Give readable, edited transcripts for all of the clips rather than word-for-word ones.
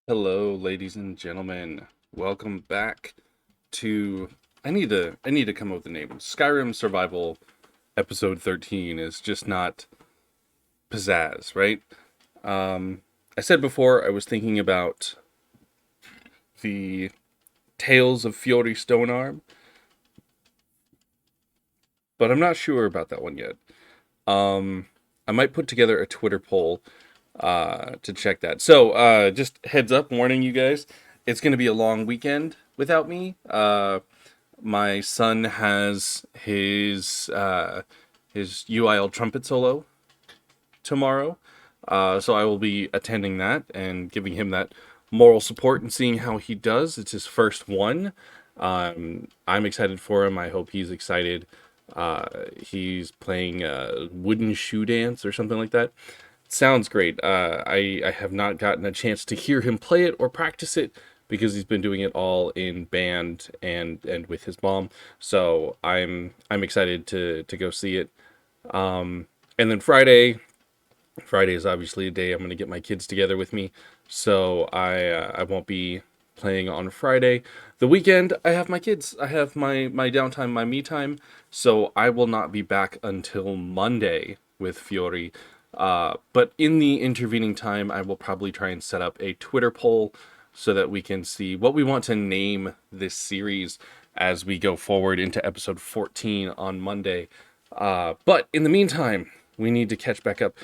Hello, ladies and gentlemen. Welcome back to I need to come up with a name. Skyrim Survival episode 13 is just not pizzazz, right? I said before I was thinking about the Tales of Fjori Stonearm, but I'm not sure about that one yet. I might put together a Twitter poll to check that. So, just heads up, warning you guys, it's going to be a long weekend without me. My son has his UIL trumpet solo tomorrow, so I will be attending that and giving him that moral support and seeing how he does. It's his first one. I'm excited for him. I hope he's excited. He's playing wooden shoe dance or something like that. Sounds great. I have not gotten a chance to hear him play it or practice it because he's been doing it all in band and with his mom. So I'm excited to go see it. And then Friday is obviously a day I'm going to get my kids together with me. So I won't be playing on Friday. The weekend I have my kids. I have my downtime, my me time. So I will not be back until Monday with Fjori. But in the intervening time, I will probably try and set up a Twitter poll so that we can see what we want to name this series as we go forward into episode 14 on Monday. But in the meantime, we need to catch back up.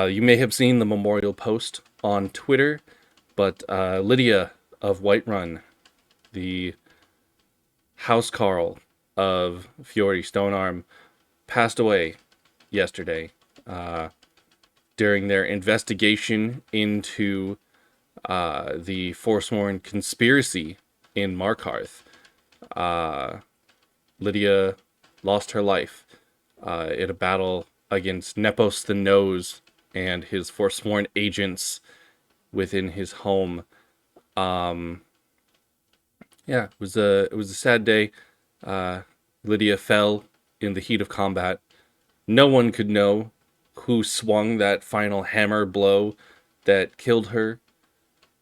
You may have seen the memorial post on Twitter, but Lydia of Whiterun, the housecarl of Fjori Stonearm, passed away yesterday. During their investigation into the Forsworn Conspiracy in Markarth. Lydia lost her life in a battle against Nepos the Nose and his Forsworn agents within his home. It was a sad day. Lydia fell in the heat of combat. No one could know who swung that final hammer blow that killed her.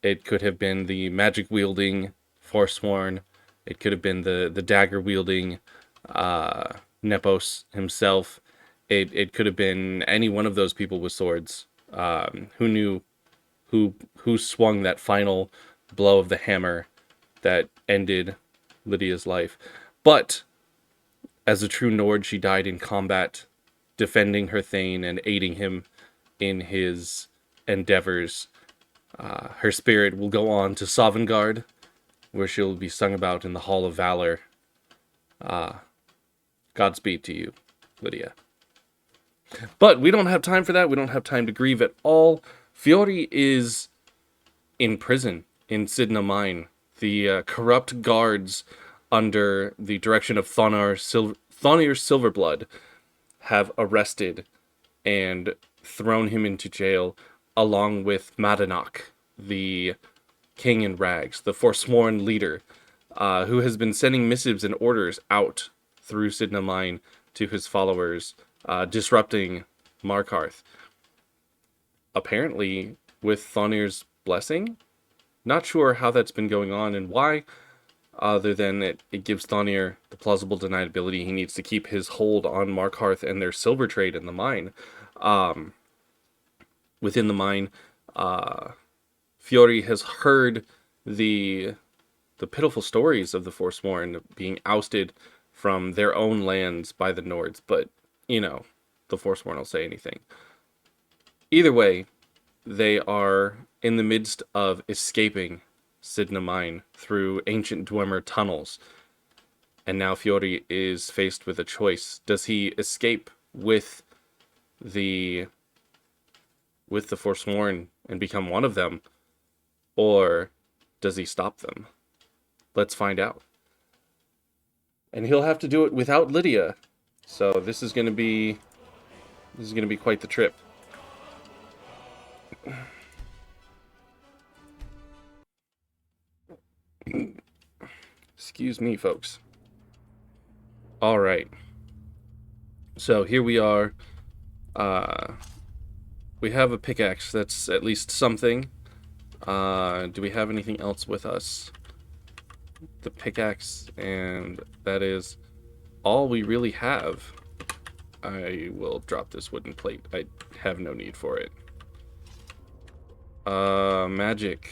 It could have been the magic wielding Forsworn. It could have been the dagger wielding Nepos himself. It could have been any one of those people with swords. Who knew who swung that final blow of the hammer that ended Lydia's life? But as a true Nord, she died in combat, defending her Thane and aiding him in his endeavors. Her spirit will go on to Sovngarde, where she'll be sung about in the Hall of Valor. Godspeed to you, Lydia. But we don't have time for that. We don't have time to grieve at all. Fjori is in prison in Cidhna Mine. The corrupt guards under the direction of Thonir Silverblood have arrested and thrown him into jail along with Madanach, the king in rags, the forsworn leader, who has been sending missives and orders out through Cidhna Mine to his followers, disrupting Markarth. Apparently, with Thonir's blessing. Not sure how that's been going on and why, other than it gives Thonir the plausible deniability he needs to keep his hold on Markarth and their silver trade in the mine. Within the mine, Fjori has heard the pitiful stories of the Forsworn being ousted from their own lands by the Nords, but, the Forsworn will say anything. Either way, they are in the midst of escaping Cidhna Mine through ancient Dwemer tunnels. And now Fjori is faced with a choice. Does he escape with the Forsworn and become one of them? Or does he stop them? Let's find out. And he'll have to do it without Lydia. So this is going to be quite the trip. Excuse me, folks. All right. So here we are. We have a pickaxe. That's at least something. Do we have anything else with us? The pickaxe, and that is all we really have. I will drop this wooden plate. I have no need for it. Magic.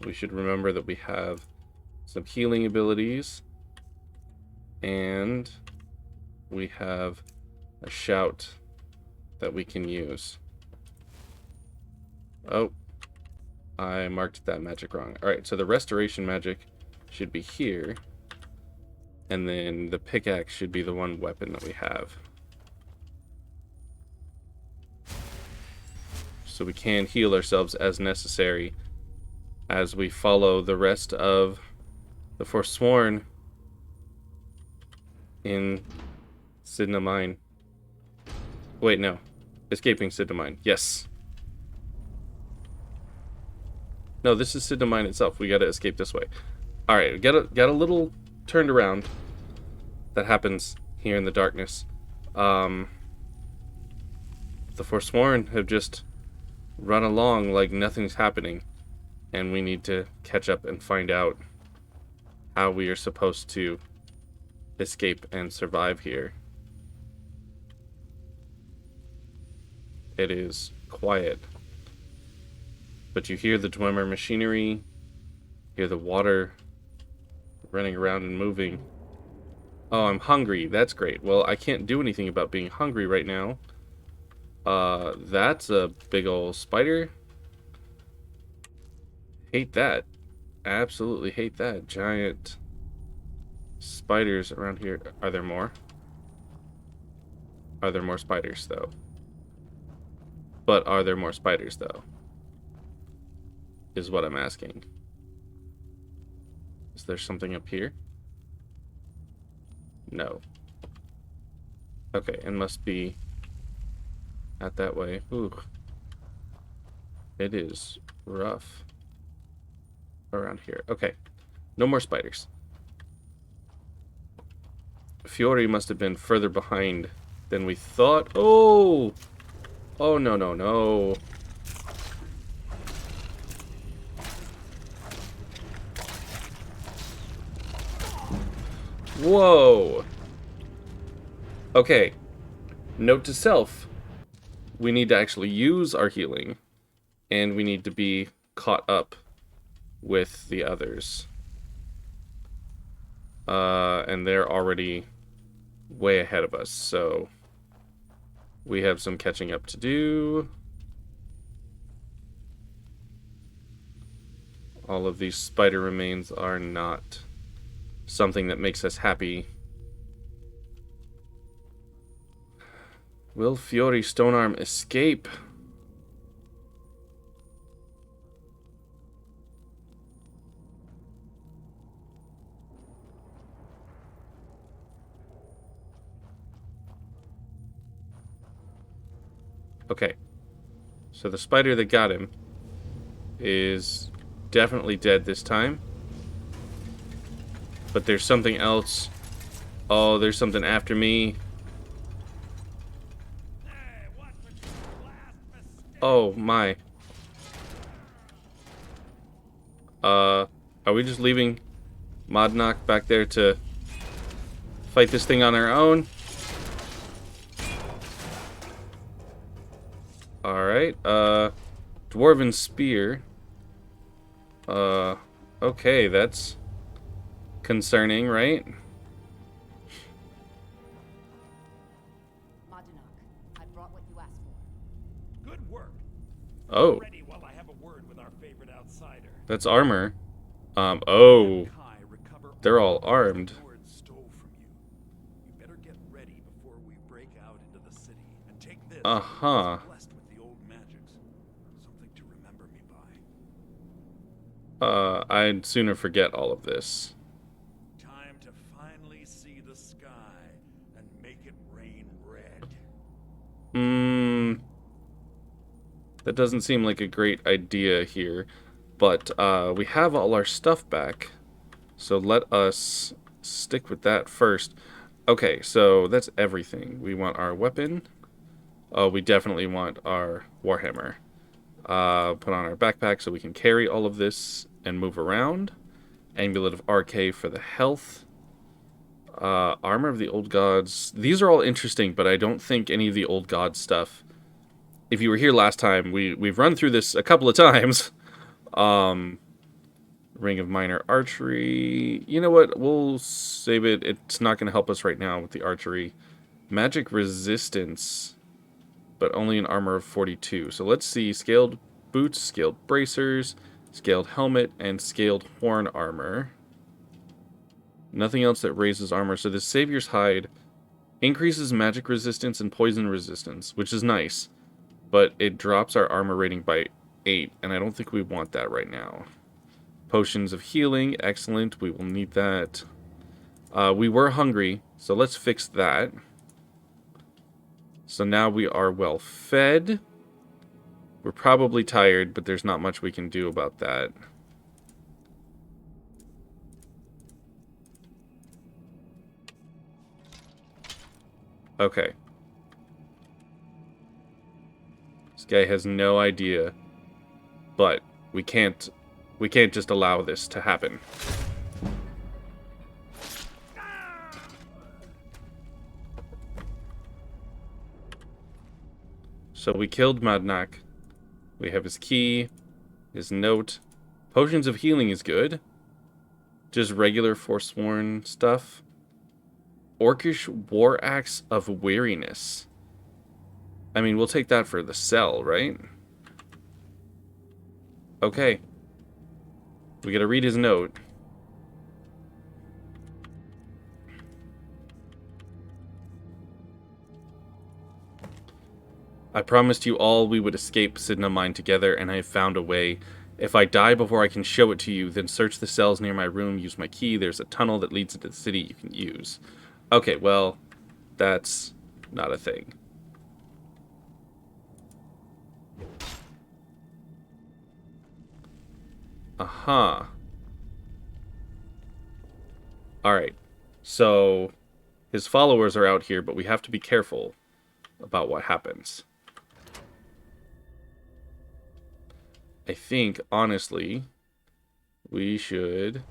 We should remember that we have some healing abilities, and we have a shout that we can use. Oh, I marked that magic wrong. Alright, so the restoration magic should be here, and then the pickaxe should be the one weapon that we have. So we can heal ourselves as necessary as we follow the rest of the Forsworn in Cidhna Mine. Wait, no. Escaping Cidhna Mine. Yes. No, this is Cidhna Mine itself. We gotta escape this way. Alright, got a little turned around that happens here in the darkness. The Forsworn have just run along like nothing's happening, and we need to catch up and find out how we are supposed to escape and survive here. It is quiet, but you hear the Dwemer machinery, hear the water running around and moving. Oh, I'm hungry. That's great. Well, I can't do anything about being hungry right now. That's a big old spider. Hate that. Absolutely hate that. Giant spiders around here. Are there more? Are there more spiders, though? But are there more spiders, though? Is what I'm asking. Is there something up here? No. Okay, it must be out that way. Ooh. It is rough around here. Okay. No more spiders. Fjori must have been further behind than we thought. Oh! Oh, no, no, no. Whoa. Okay. Note to self. We need to actually use our healing, and we need to be caught up with the others. And they're already way ahead of us, so we have some catching up to do. All of these spider remains are not something that makes us happy. Will Fjori Stonearm escape? Okay. So the spider that got him is definitely dead this time. But there's something else. Oh, there's something after me. Oh, my. Are we just leaving Madanach back there to fight this thing on our own? Alright, Dwarven Spear. Okay, that's concerning, right? Madanach, I brought what you asked for. Good work. Oh, Ready while I have a word with our favorite outsider. that's armor. Oh, Kai recover they're all armed. the Lord stole from you. You better get ready before we break out into the city and take this. Uh-huh. It's blessed with the old magics. Something to remember me by. I'd sooner forget all of this. Time to finally see the sky and make it rain red. That doesn't seem like a great idea here, but we have all our stuff back, so let us stick with that first. Okay, so that's everything. We want our weapon. Oh, we definitely want our Warhammer. Put on our backpack so we can carry all of this and move around. Amulet of RK for the health. Armor of the Old Gods. These are all interesting, but I don't think any of the Old God stuff. If you were here last time, we've run through this a couple of times. Ring of Minor Archery. You know what? We'll save it. It's not going to help us right now with the archery. Magic Resistance, but only an armor of 42. So let's see. Scaled boots, scaled bracers, scaled helmet, and scaled horn armor. Nothing else that raises armor. So this Savior's Hide increases magic resistance and poison resistance, which is nice. But it drops our armor rating by 8, and I don't think we want that right now. Potions of healing, excellent. We will need that. We were hungry, so let's fix that. So now we are well fed. We're probably tired, but there's not much we can do about that. Okay. This guy has no idea, but we can't just allow this to happen. So we killed Madanach. We have his key, his note. Potions of healing is good. Just regular Forsworn stuff. Orcish War Axe of Weariness. I mean, we'll take that for the cell, right? Okay. We gotta read his note. I promised you all we would escape Cidhna Mine together, and I have found a way. If I die before I can show it to you, then search the cells near my room, use my key. There's a tunnel that leads into the city you can use. Okay, well, that's not a thing. Aha. Alright, so his followers are out here, but we have to be careful about what happens. I think, honestly, we should...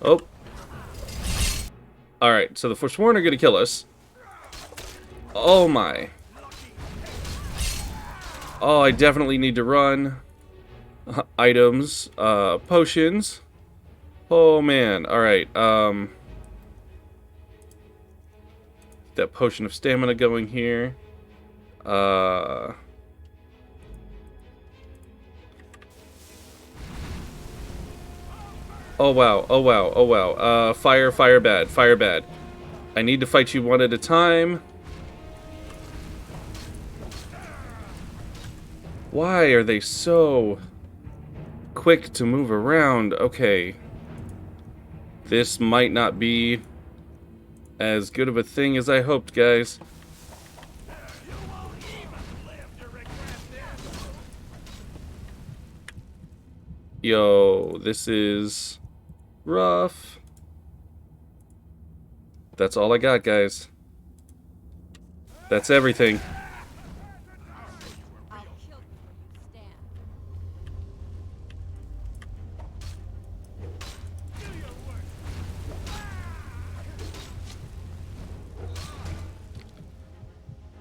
Oh. Alright, so the Forsworn are going to kill us. Oh my. Oh, I definitely need to run. Items, potions. Oh man, alright, that potion of stamina going here. Oh wow, oh wow, oh wow. Fire, fire bad, fire bad. I need to fight you one at a time. Why are they so quick to move around? Okay. This might not be as good of a thing as I hoped, guys. Yo, this is rough. That's all I got, guys. That's everything. I'll kill you when you stand.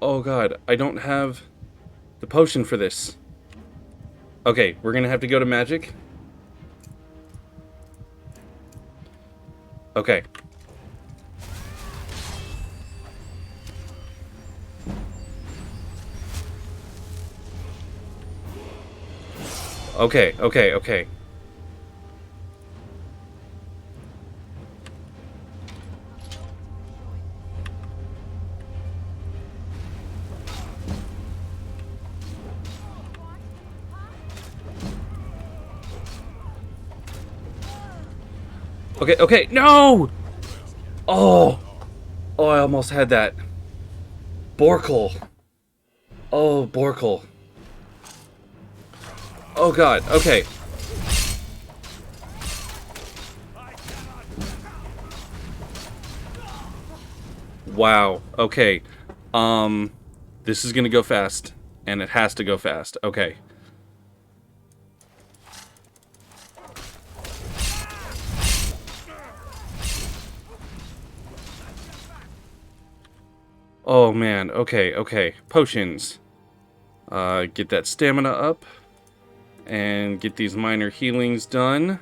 Oh god, I don't have the potion for this. Okay, we're gonna have to go to magic. Okay. Okay, okay, okay. Okay, okay, no! Oh! Oh, I almost had that. Borkle. Oh, Borkle. Oh god, okay. Wow, okay. This is going to go fast. And it has to go fast. Okay. Oh, man. Okay, okay. Potions. Get that stamina up. And get these minor healings done.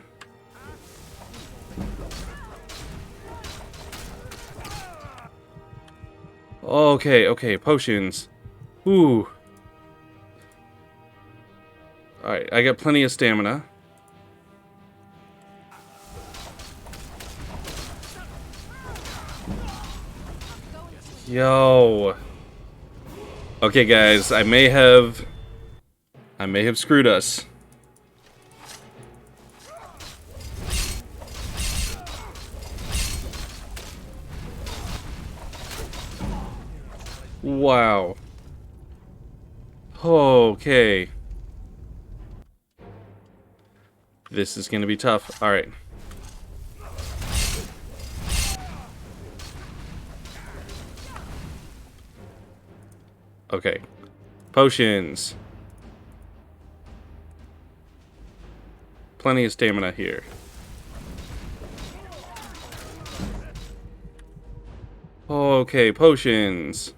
Okay, okay. Potions. Ooh. Alright, I got plenty of stamina. Yo. Okay, guys, I may have screwed us. Wow. Okay. This is gonna be tough. Alright. Okay. Potions. Plenty of stamina here. Okay, potions.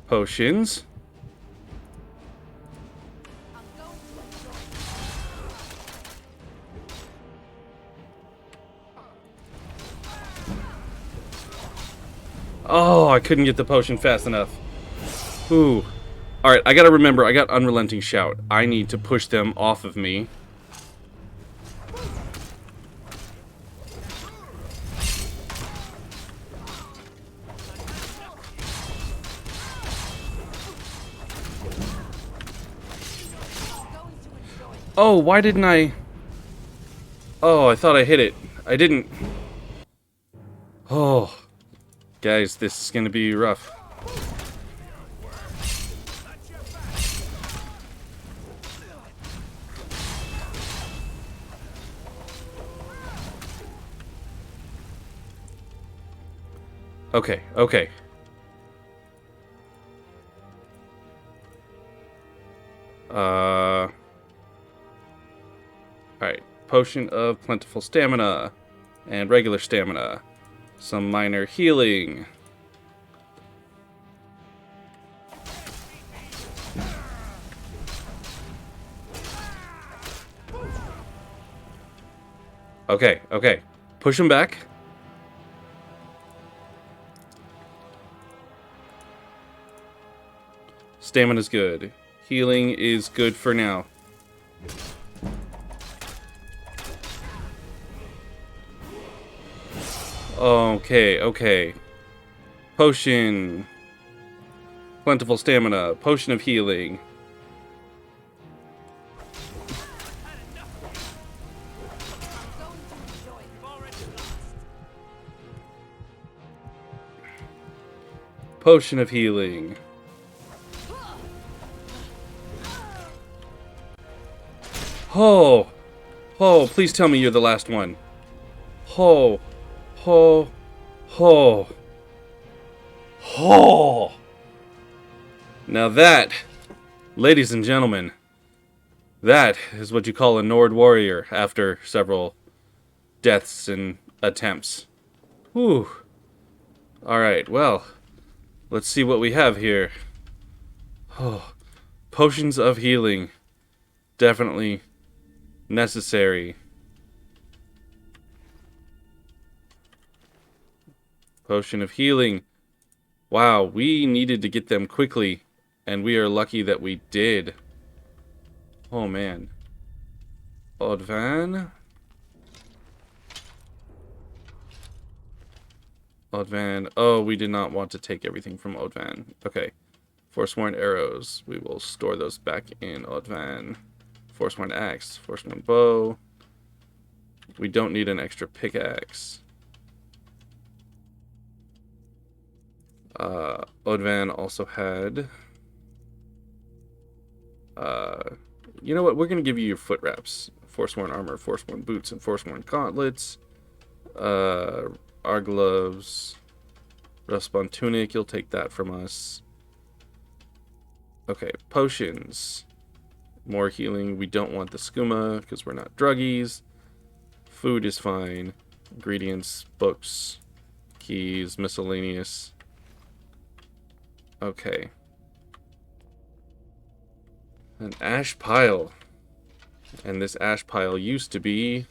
Potions. Oh, I couldn't get the potion fast enough. Ooh. Alright, I gotta remember, I got Unrelenting Shout. I need to push them off of me. Oh, why didn't I... Oh, I thought I hit it. I didn't. Oh. Guys, this is gonna be rough. Okay, okay. Alright. Potion of Plentiful Stamina. And regular stamina. Some minor healing. Okay, okay. Push him back. Stamina's good. Healing is good for now. Okay, okay. Potion. Plentiful stamina. Potion of healing. Potion of healing. Oh. Oh, please tell me you're the last one. Oh. Oh. Oh. Oh. Now that, ladies and gentlemen, that is what you call a Nord warrior after several deaths and attempts. Whew. Alright, well, let's see what we have here. Oh. Potions of healing. Definitely necessary. Potion of healing. Wow, we needed to get them quickly, and we are lucky that we did. Oh man. Odvan. Odvan. Oh, we did not want to take everything from Odvan. Okay. Forsworn arrows. We will store those back in Odvan. Forsworn axe. Forsworn bow. We don't need an extra pickaxe. Odvan also had... you know what? We're going to give you your foot wraps. Forsworn armor, Forsworn boots, and Forsworn gauntlets. Our gloves. Rustbond tunic, you'll take that from us. Okay, potions. More healing. We don't want the skooma because we're not druggies. Food is fine. Ingredients, books, keys, miscellaneous. Okay. An ash pile. And this ash pile used to be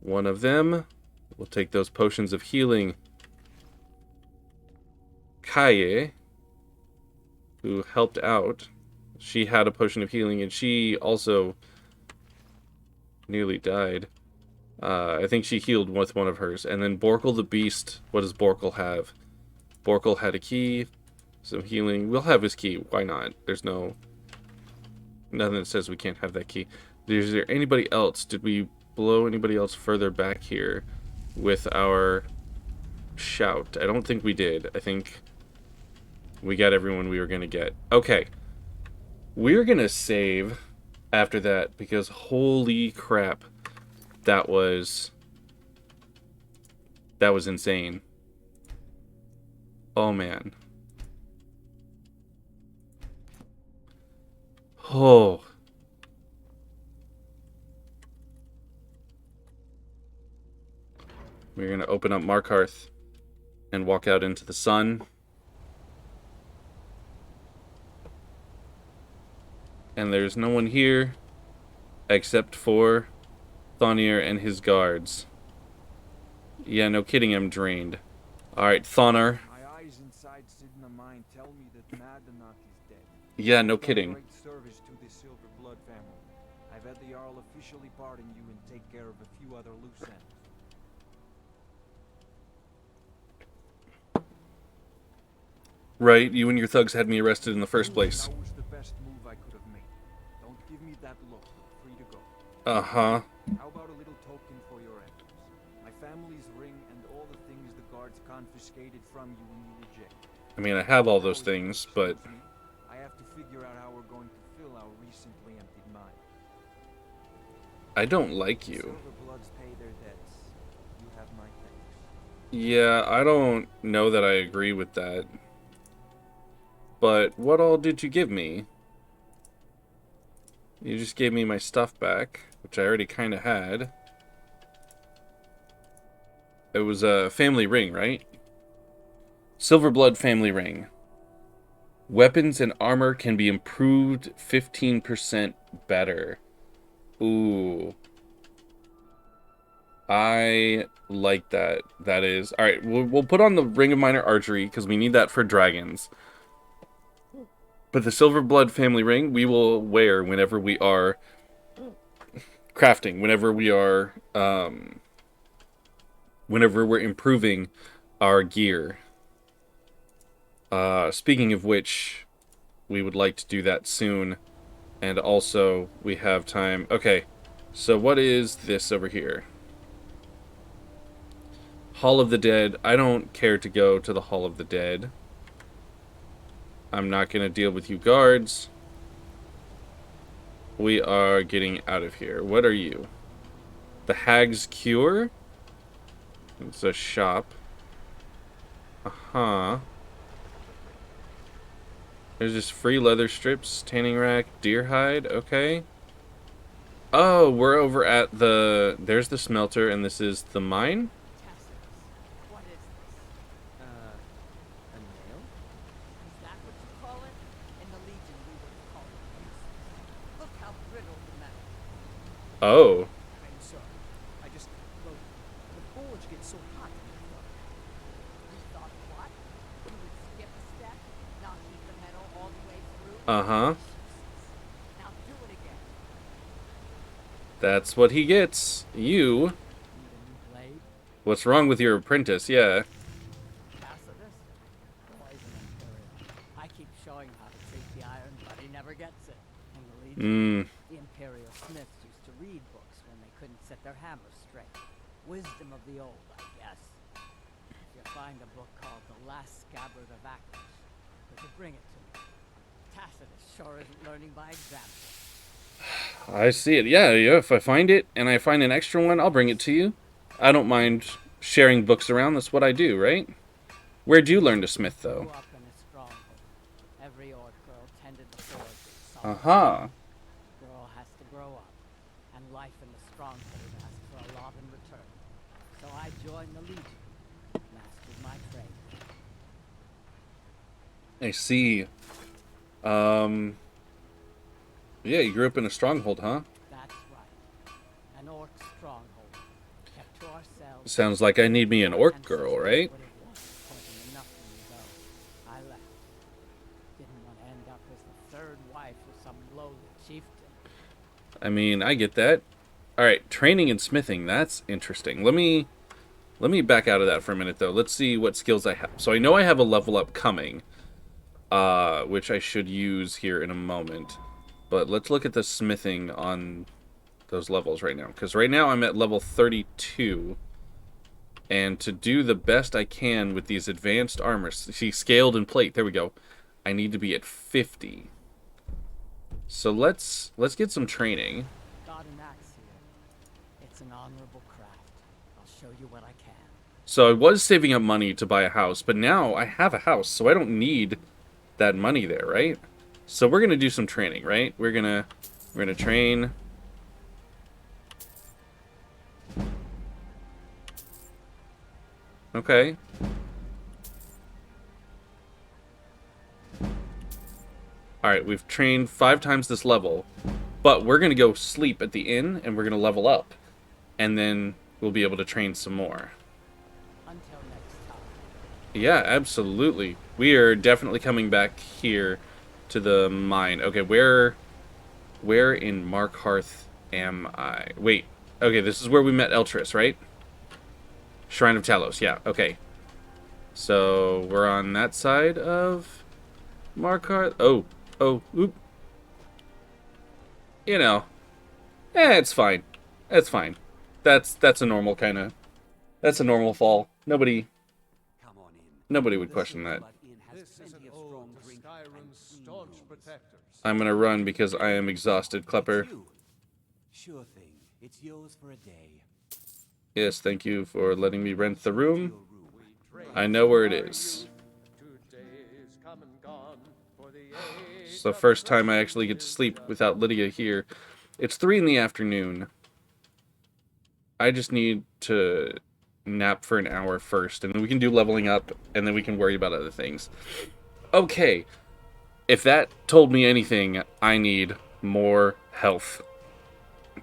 one of them. We'll take those potions of healing. Kaye, who helped out, she had a potion of healing, and she also nearly died. I think she healed with one of hers. And then Borkle the Beast, what does Borkle have? Borkle had a key, some healing. We'll have his key. Why not? There's nothing that says we can't have that key. Is there anybody else? Did we blow anybody else further back here with our shout? I don't think we did. I think we got everyone we were going to get. Okay. We're going to save after that because holy crap. That was insane. Oh, man. Oh. We're going to open up Markarth and walk out into the sun. And there's no one here except for Thonir and his guards. Yeah, no kidding, I'm drained. Alright, Thonar. My eyes inside Cidhna Mine tell me that Madanach is dead. Yeah, no You've done kidding. great service to the Silver Blood family. I've had the Jarl officially pardon you and take care of a few other loose ends. Right, you and your thugs had me arrested in the first place. That was the best move I could have made. Don't give me that look. You're free to go. Uh-huh. How about a little token for your efforts? My family's ring and all the things the guards confiscated from you when you rejected. I mean, I have all those things, but I have to figure out how we're going to fill our recently emptied mine. I don't like you. Silver Bloods pay their debts. You have my thanks. Yeah, I don't know that I agree with that. But what all did you give me? You just gave me my stuff back, which I already kind of had. It was a family ring, right? Silverblood family ring. Weapons and armor can be improved 15% better. Ooh. I like that. That is... Alright, we'll put on the Ring of Minor Archery, because we need that for dragons. But the Silverblood family ring, we will wear whenever we are crafting, whenever we are... whenever we're improving our gear. Speaking of which, we would like to do that soon. And also, we have time. Okay, so what is this over here? Hall of the Dead. I don't care to go to the Hall of the Dead. I'm not going to deal with you guards. We are getting out of here. What are you? The Hag's Cure? It's a shop. Uh-huh. There's just free leather strips, tanning rack, deer hide. Okay. Oh, we're over at the... There's the smelter, and this is the mine? What is this? A nail? Is that what you call it? In the Legion, we would call it useless. Look how brittle the metal. Oh. I'm sorry. I just, well, the forge gets so hot in the dark. You thought what? You would skip a step, not heat the metal all the way through? Uh-huh. Now do it again. That's what he gets. You. Need a new blade? What's wrong with your apprentice? Yeah. Tacitus? Poison Imperial. I keep showing how to treat the iron, but he never gets it. And the Mmm. Legion, the Imperial Smiths used to read books when they couldn't set their hammers straight. Wisdom of the old, I guess. If you find a book called The Last Scabbard of Actors, could you bring it to me? Tacitus sure isn't learning by example. I see it. Yeah, yeah. If I find it and I find an extra one, I'll bring it to you. I don't mind sharing books around. That's what I do, right? Where'd you learn to smith, though? Grew up in a stronghold. Every orc girl tended the forge in some Aha. girl has to grow up, and life in the stronghold asks for a lot in return. So I joined the Legion, mastered my trade. I see. Um. Yeah, you grew up in a stronghold, huh? That's right. An orc stronghold. Kept to ourselves. Sounds like I need me an orc girl, right? Would have wanted pointing enough for me though. I left. Didn't want to end up as the third wife of some lowly chieftain. I mean, I get that. All right, training and smithing. That's interesting. Let me back out of that for a minute though. Let's see what skills I have. So I know I have a level up coming, which I should use here in a moment. But let's look at the smithing on those levels right now, because right now I'm at level 32, and to do the best I can with these advanced armors, see, scaled and plate, there we go, I need to be at 50. So let's get some training. Got an axe here. It's an honorable craft. I'll show you what I can. So I was saving up money to buy a house, but now I have a house, so I don't need that money there, right? So we're gonna do some training, right? We're gonna train. Okay. Alright, we've trained 5 times this level, but we're gonna go sleep at the inn and we're gonna level up. And then we'll be able to train some more. Until next time. Yeah, absolutely. We are definitely coming back here to the mine. Okay, where in Markarth am I? Wait. Okay, this is where we met Eltress, right? Shrine of Talos. Yeah, okay. So, we're on that side of Markarth. Oh, oop. You know. It's fine. It's fine. That's a normal kind of... That's a normal fall. Nobody would question that. This is an ode to Skyrim's staunch protectors. I'm gonna run because I am exhausted, Klepper. Sure thing. It's yours for a day. Yes, thank you for letting me rent the room. I know where it is. It's the first time I actually get to sleep without Lydia here. It's 3 in the afternoon. I just need to nap for an hour first, and then we can do leveling up, and then we can worry about other things. Okay. If that told me anything, I need more health.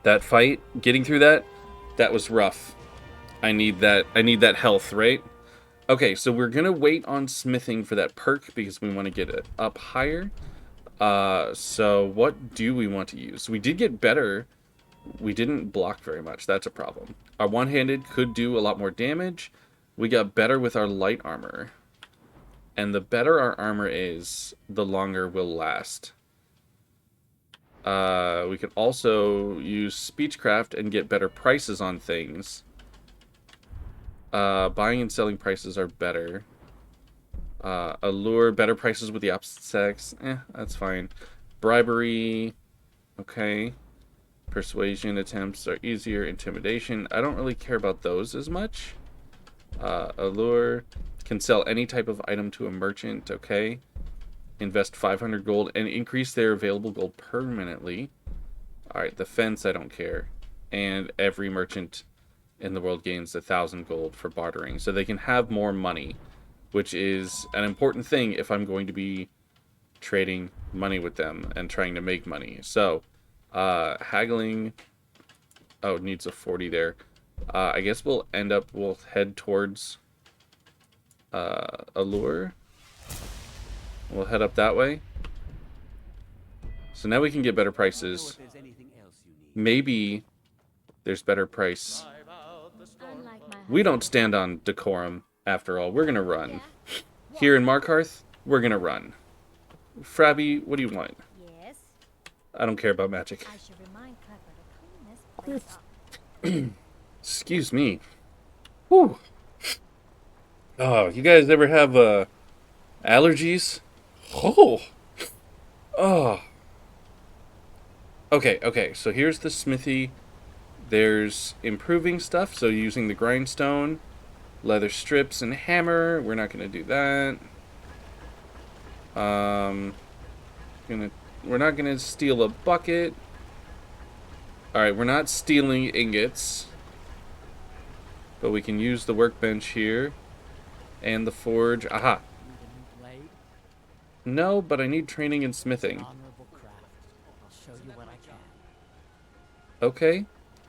That fight, getting through that was rough. I need that health, right? Okay, so we're gonna wait on smithing for that perk because we want to get it up higher. So what do we want to use? We did get better. We didn't block very much. That's a problem. Our one-handed could do a lot more damage. We got better with our light armor. And the better our armor is, the longer we'll last. We could also use Speechcraft and get better prices on things. Buying and selling prices are better. Allure, better prices with the opposite sex. That's fine. Bribery, okay. Persuasion attempts are easier. Intimidation, I don't really care about those as much. Allure, can sell any type of item to a merchant, okay. Invest 500 gold and increase their available gold permanently. Alright, the fence, I don't care. And every merchant in the world gains 1,000 gold for bartering. So they can have more money, which is an important thing if I'm going to be trading money with them and trying to make money. So, haggling. Oh, it needs a 40 there. I guess we'll head towards Allure. We'll head up that way. So now we can get better prices. Maybe there's better price. We don't stand on decorum, after all. We're gonna run. Here in Markarth, we're gonna run. Frabby, what do you want? Yes. I don't care about magic. I should remind Clever to clean this place up. Excuse me. Whew. Oh, you guys ever have allergies? Oh. Okay, so here's the smithy. There's improving stuff, so using the grindstone, leather strips, and hammer. We're not going to do that. We're not going to steal a bucket. Alright, we're not stealing ingots. But we can use the workbench here. And the forge. Aha. Need a new blade? No, but I need training in It's an smithing. honorable craft. I'll show you what I can. Okay.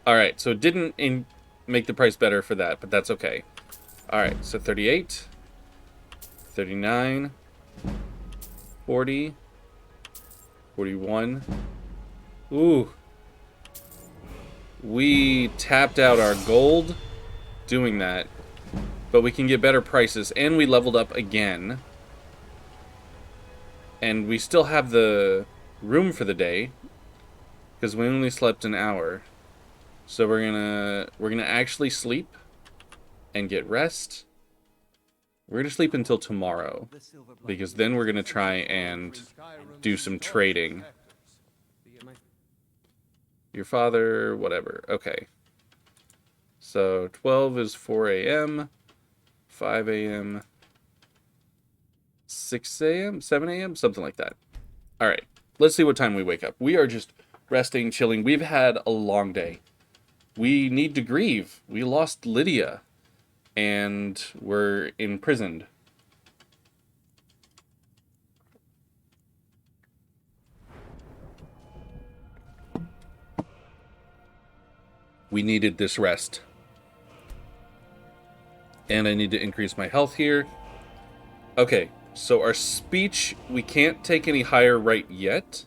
Alright, so it didn't make the price better for that, but that's okay. Alright, so 38. 39. 40. 41. Ooh. We tapped out our gold doing that. But we can get better prices, and we leveled up again. And we still have the room for the day, because we only slept an hour. So we're gonna actually sleep and get rest. We're gonna sleep until tomorrow, because then we're gonna try and do some trading. Your father, whatever. Okay. So 12 is 4 a.m. 5 a.m., 6 a.m., 7 a.m., something like that. All right, let's see what time we wake up. We are just resting, chilling. We've had a long day. We need to grieve. We lost Lydia, and we're imprisoned. We needed this rest. And I need to increase my health here. Okay, so our speech, we can't take any higher right yet.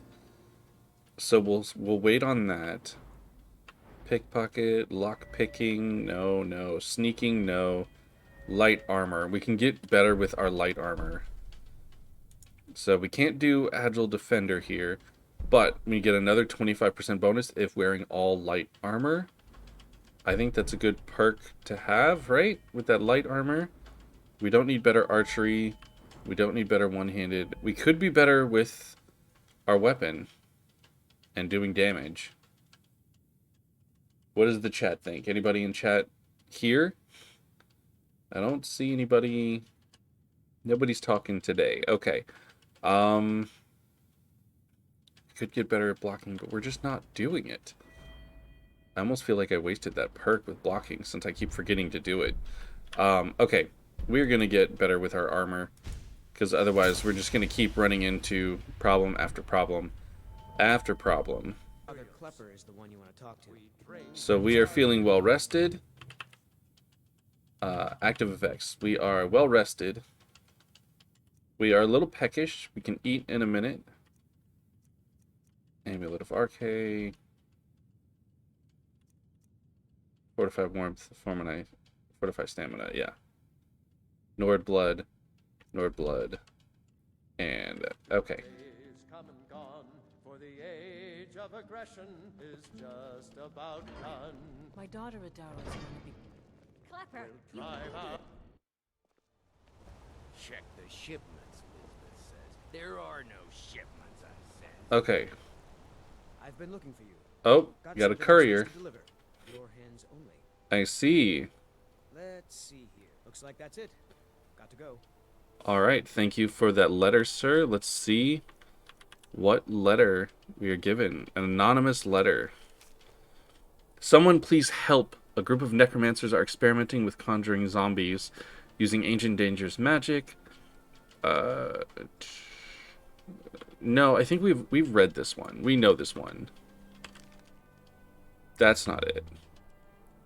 So we'll wait on that. Pickpocket, lock picking, no. Sneaking, no. Light armor. We can get better with our light armor. So we can't do agile defender here, but we get another 25% bonus if wearing all light armor. I think that's a good perk to have, right? With that light armor. We don't need better archery. We don't need better one-handed. We could be better with our weapon and doing damage. What does the chat think? Anybody in chat here? I don't see anybody. Nobody's talking today. Okay. Could get better at blocking, but we're just not doing it. I almost feel like I wasted that perk with blocking since I keep forgetting to do it. Okay, we're going to get better with our armor, because otherwise we're just going to keep running into problem after problem after problem. Klepper is the one you want to talk to. So we are feeling well rested. Active effects. We are well rested. We are a little peckish. We can eat in a minute. Amulet of Arche. Fortify warmth, fortify stamina, yeah. Nord blood, and okay. Come and gone, for the age of aggression is just about done. My daughter Adara is going to be... Klepper, you Drive out. Check the shipments, Elizabeth says. There are no shipments, I said. Okay. I've been looking for you. Oh, you got a some courier. directions to deliver. Your hands only. I see. Let's see here. Looks like that's it. Got to go. All right, thank you for that letter, sir. Let's see what letter we are given. An anonymous letter. Someone please help. A group of necromancers are experimenting with conjuring zombies using ancient dangerous magic. No, I think we've read this one. We know this one. That's not it.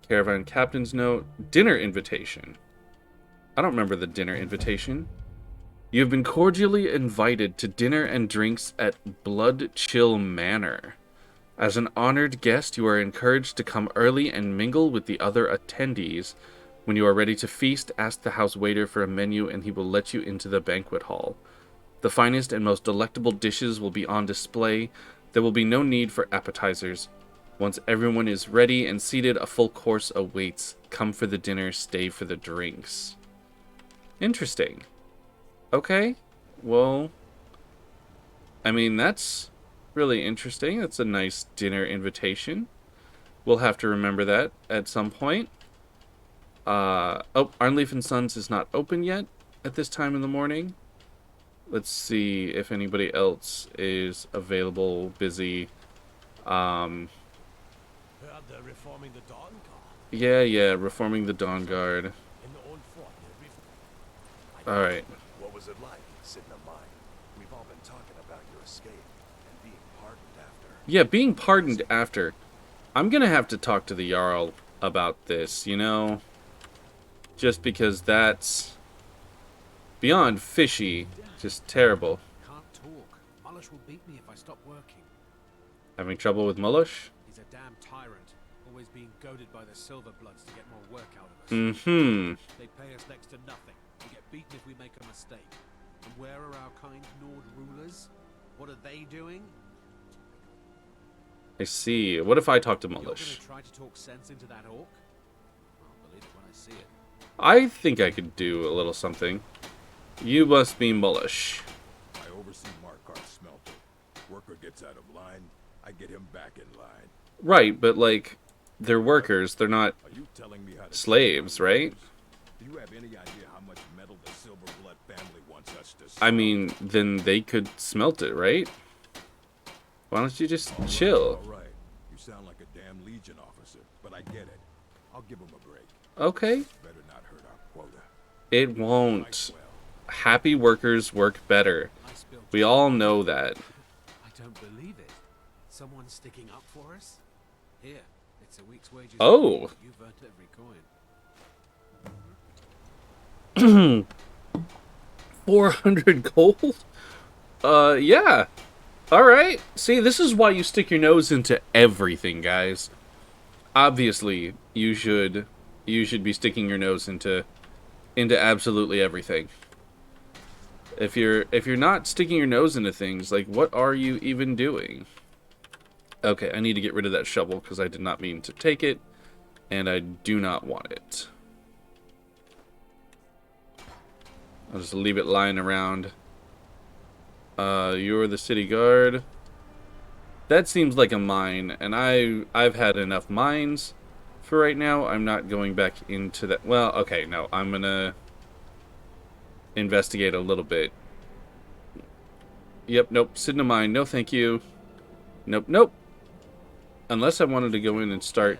Caravan captain's note. Dinner invitation. I don't remember the dinner invitation. You have been cordially invited to dinner and drinks at Blood Chill Manor. As an honored guest, you are encouraged to come early and mingle with the other attendees. When you are ready to feast, ask the house waiter for a menu and he will let you into the banquet hall. The finest and most delectable dishes will be on display. There will be no need for appetizers. Once everyone is ready and seated, a full course awaits. Come for the dinner, stay for the drinks. Interesting. Okay. Well, I mean, that's Really interesting. That's a nice dinner invitation. We'll have to remember that at some point. Oh, Arnleif and Sons is not open yet at this time in the morning. Let's see if anybody else is available, busy. Heard they're reforming the Dawn Guard Yeah, reforming the Dawn Guard. in the old fort near Rift. Alright. What was it like, Cidhna Mine? We've all been talking about your escape and being pardoned after. Yeah, being pardoned after. I'm gonna have to talk to the Jarl about this, you know? Just because that's beyond fishy. Just terrible. Can't talk. Mullish will beat me if I stop working. Having trouble with Mullish? He's a damn tyrant, always being goaded by the Silverbloods to get more work out of us. Mm-hmm. They pay us next to nothing. We get beaten if we make a mistake. And where are our kind Nord rulers? What are they doing? I see. What if I talk to You're Mullish? gonna try to talk sense into that orc? I'll believe it when I see it. I think I could do a little something. You must be Mullish. I oversee Markarth smelter. Worker gets out of line, I get him back in line. Right, but like, they're workers. They're not Are you telling me how to slaves, right? Do you have any idea how much metal the Silverblood family wants us to sell? I mean, then they could smelt it, right? Why don't you just chill? All right. You sound like a damn Legion officer, but I get it. I'll give him a break. Okay. Better not hurt our quota. It won't. Happy workers work better. I spilled We all know that. I don't believe it. Someone's sticking up for us? Here, it's a week's wages. Oh. You've earned every coin. 400 gold? Yeah. Alright. See, this is why you stick your nose into everything, guys. Obviously, you should be sticking your nose into absolutely everything. If you're not sticking your nose into things, like, what are you even doing? Okay, I need to get rid of that shovel because I did not mean to take it, and I do not want it. I'll just leave it lying around. You're the city guard. That seems like a mine, and I've had enough mines for right now. I'm not going back into that. Well, okay, no, I'm gonna investigate a little bit. Yep, nope, Cidhna Mine, no thank you. Nope, nope. Unless I wanted to go in and start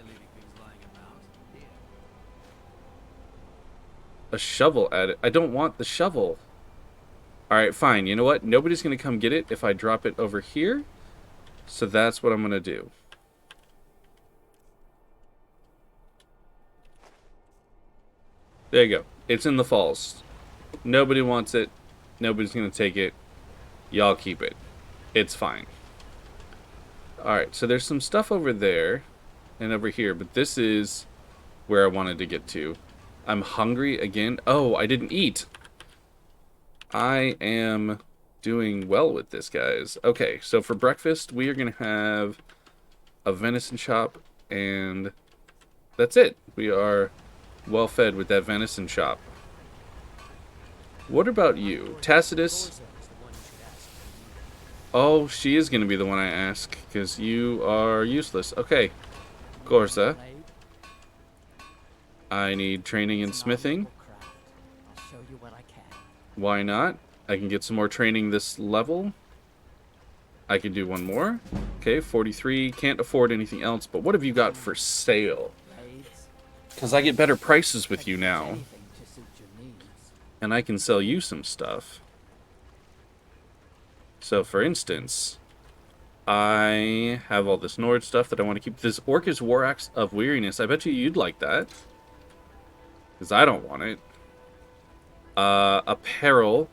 a shovel at it. I don't want the shovel. Alright, fine. You know what? Nobody's going to come get it if I drop it over here. So that's what I'm going to do. There you go. It's in the falls. Nobody wants it. Nobody's going to take it. Y'all keep it. It's fine. Alright, so there's some stuff over there and over here, but this is where I wanted to get to. I'm hungry again. Oh, I didn't eat. I am doing well with this, guys. Okay, so for breakfast, we are going to have a venison chop, and that's it. We are well fed with that venison chop. What about you? Tacitus? Oh, she is going to be the one I ask, because you are useless. Okay, Gorza. I need training in smithing. I'll show you what I can. Why not? I can get some more training this level. I can do one more. Okay, 43. Can't afford anything else, but what have you got for sale? Because I get better prices with you now. Anything to suit your needs. And I can sell you some stuff. So, for instance, I have all this Nord stuff that I want to keep. This Orcish War Axe of Weariness. I bet you'd like that. Because I don't want it. Apparel.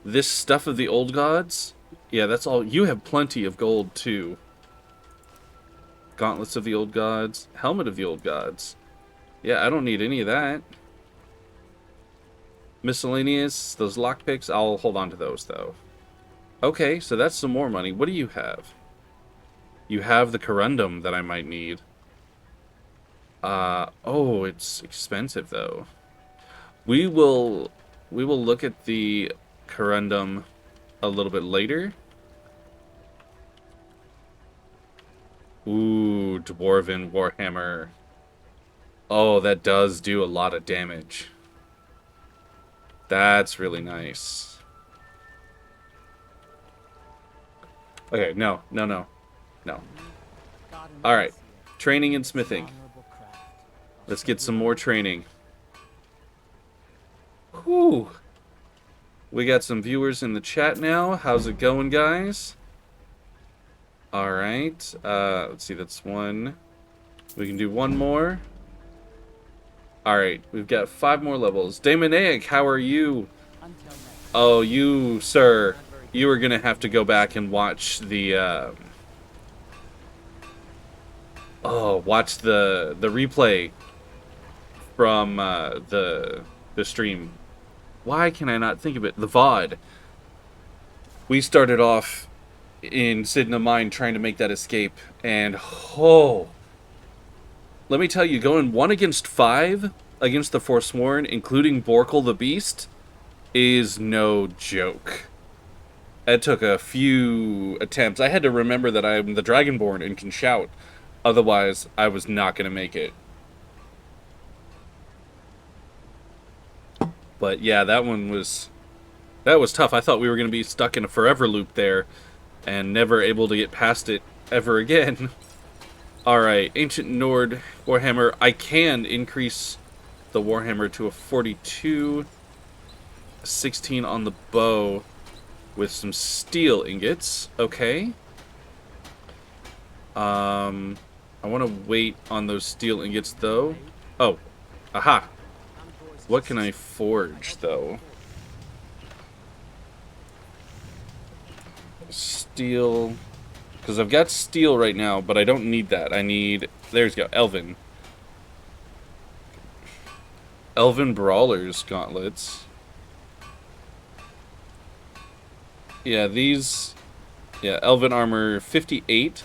This stuff of the old gods. Yeah, that's all. You have plenty of gold, too. Gauntlets of the old gods. Helmet of the old gods. Yeah, I don't need any of that. Miscellaneous. Those lockpicks. I'll hold on to those, though. Okay, so that's some more money. What do you have? You have the corundum that I might need. Oh, it's expensive, though. We will look at the corundum a little bit later. Ooh, Dwarven Warhammer. Oh, that does do a lot of damage. That's really nice. Okay, no. Alright. Training and smithing. Let's get some more training. Whew. We got some viewers in the chat now. How's it going, guys? Alright. Let's see, that's one. We can do one more. Alright, we've got 5 more levels. Daemoniac, how are you? Oh, you, sir. You are gonna have to go back and watch the, watch the replay from, the stream. Why can I not think of it? The VOD. We started off in Cidhna Mine trying to make that escape, and let me tell you, going 1 against 5 against the Forsworn, including Borkle the Beast, is no joke. It took a few attempts. I had to remember that I'm the Dragonborn and can shout. Otherwise, I was not going to make it. But yeah, that was tough. I thought we were going to be stuck in a forever loop there and never able to get past it ever again. Alright, Ancient Nord Warhammer. I can increase the Warhammer to a 42, 16 on the bow with some steel ingots. Okay. I want to wait on those steel ingots, though. Oh, aha. What can I forge, though? Steel. Because I've got steel right now, but I don't need that. I need... There's go. Elven. Elven Brawlers gauntlets. Yeah, these... Yeah, Elven Armor 58.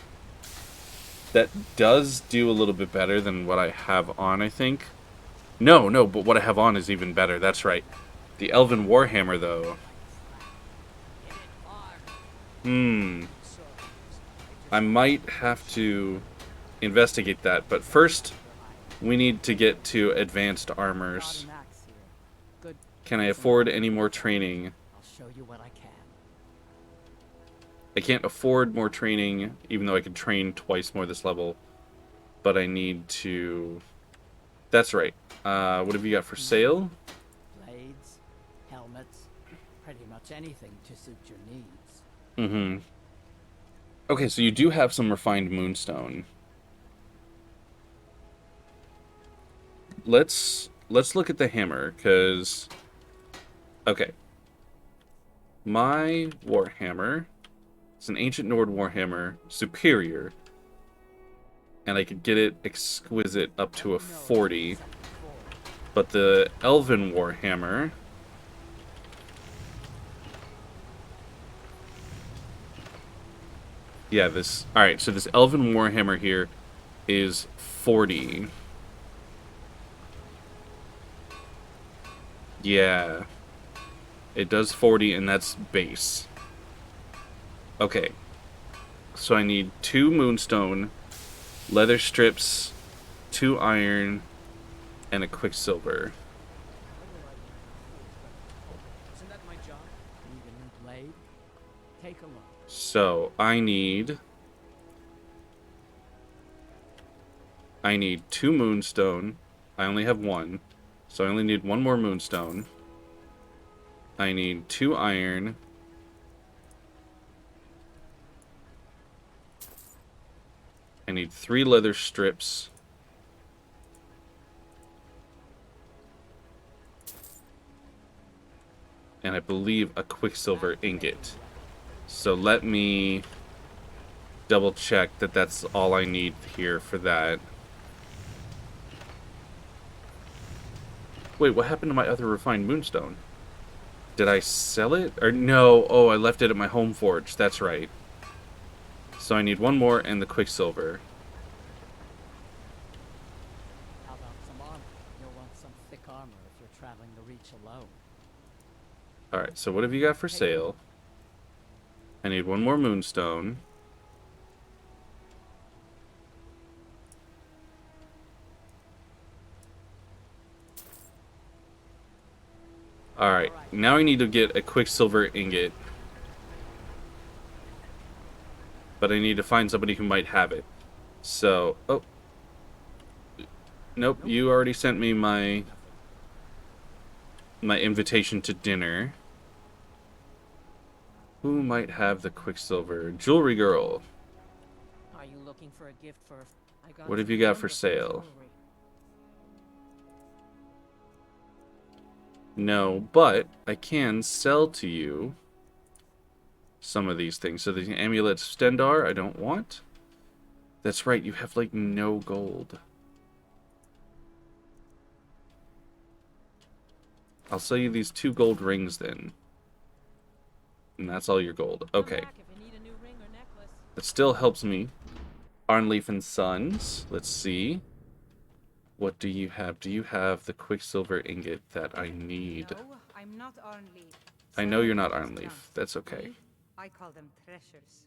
That does do a little bit better than what I have on, I think. No, but what I have on is even better. That's right. The Elven Warhammer, though. I might have to investigate that, but first we need to get to advanced armors. Can I afford any more training? I'll show you what I can. I can't afford more training, even though I could train twice more this level. But I need to... That's right. What have you got for sale? Blades, helmets, pretty much anything to suit your needs. Mm-hmm. Okay, so you do have some refined moonstone. Let's look at the hammer, because... Okay. My Warhammer... It's an Ancient Nord Warhammer, superior. And I could get it exquisite up to a 40. But the Elven Warhammer... Yeah, this... Alright, so this Elven Warhammer here is 40. Yeah. It does 40, and that's base. Okay. So I need 2 moonstone, leather strips, 2 iron, and a quicksilver. Isn't that my job? Need a new blade? Take a look. So I need 2 moonstone. I only have 1. So I only need 1 more moonstone. I need 2 iron. I need 3 leather strips. And I believe a quicksilver ingot. So let me double check that that's all I need here for that. Wait, what happened to my other refined moonstone? Did I sell it? Or no, oh, I left it at my home forge. That's right. So I need 1 more and the quicksilver. How about some armor? You'll want some thick armor if you're traveling the Reach alone. Alright, so what have you got for sale? I need 1 more moonstone. Alright, now I need to get a quicksilver ingot. But I need to find somebody who might have it. So, oh. Nope, you already sent me my invitation to dinner. Who might have the quicksilver? Jewelry girl. Are you looking for a gift for... I got What have some you got for wonderful sale? jewelry. No, but I can sell to you some of these things. So the amulet Stendar, I don't want. That's right, you have like no gold. I'll sell you these 2 gold rings then. And that's all your gold. Okay. Come back if you need a new ring or necklace. That still helps me. Arnleif and Sons. Let's see. What do you have? Do you have the quicksilver ingot that I need? No, I'm not Arnleif. I know you're not Arnleif. That's okay. I call them treasures.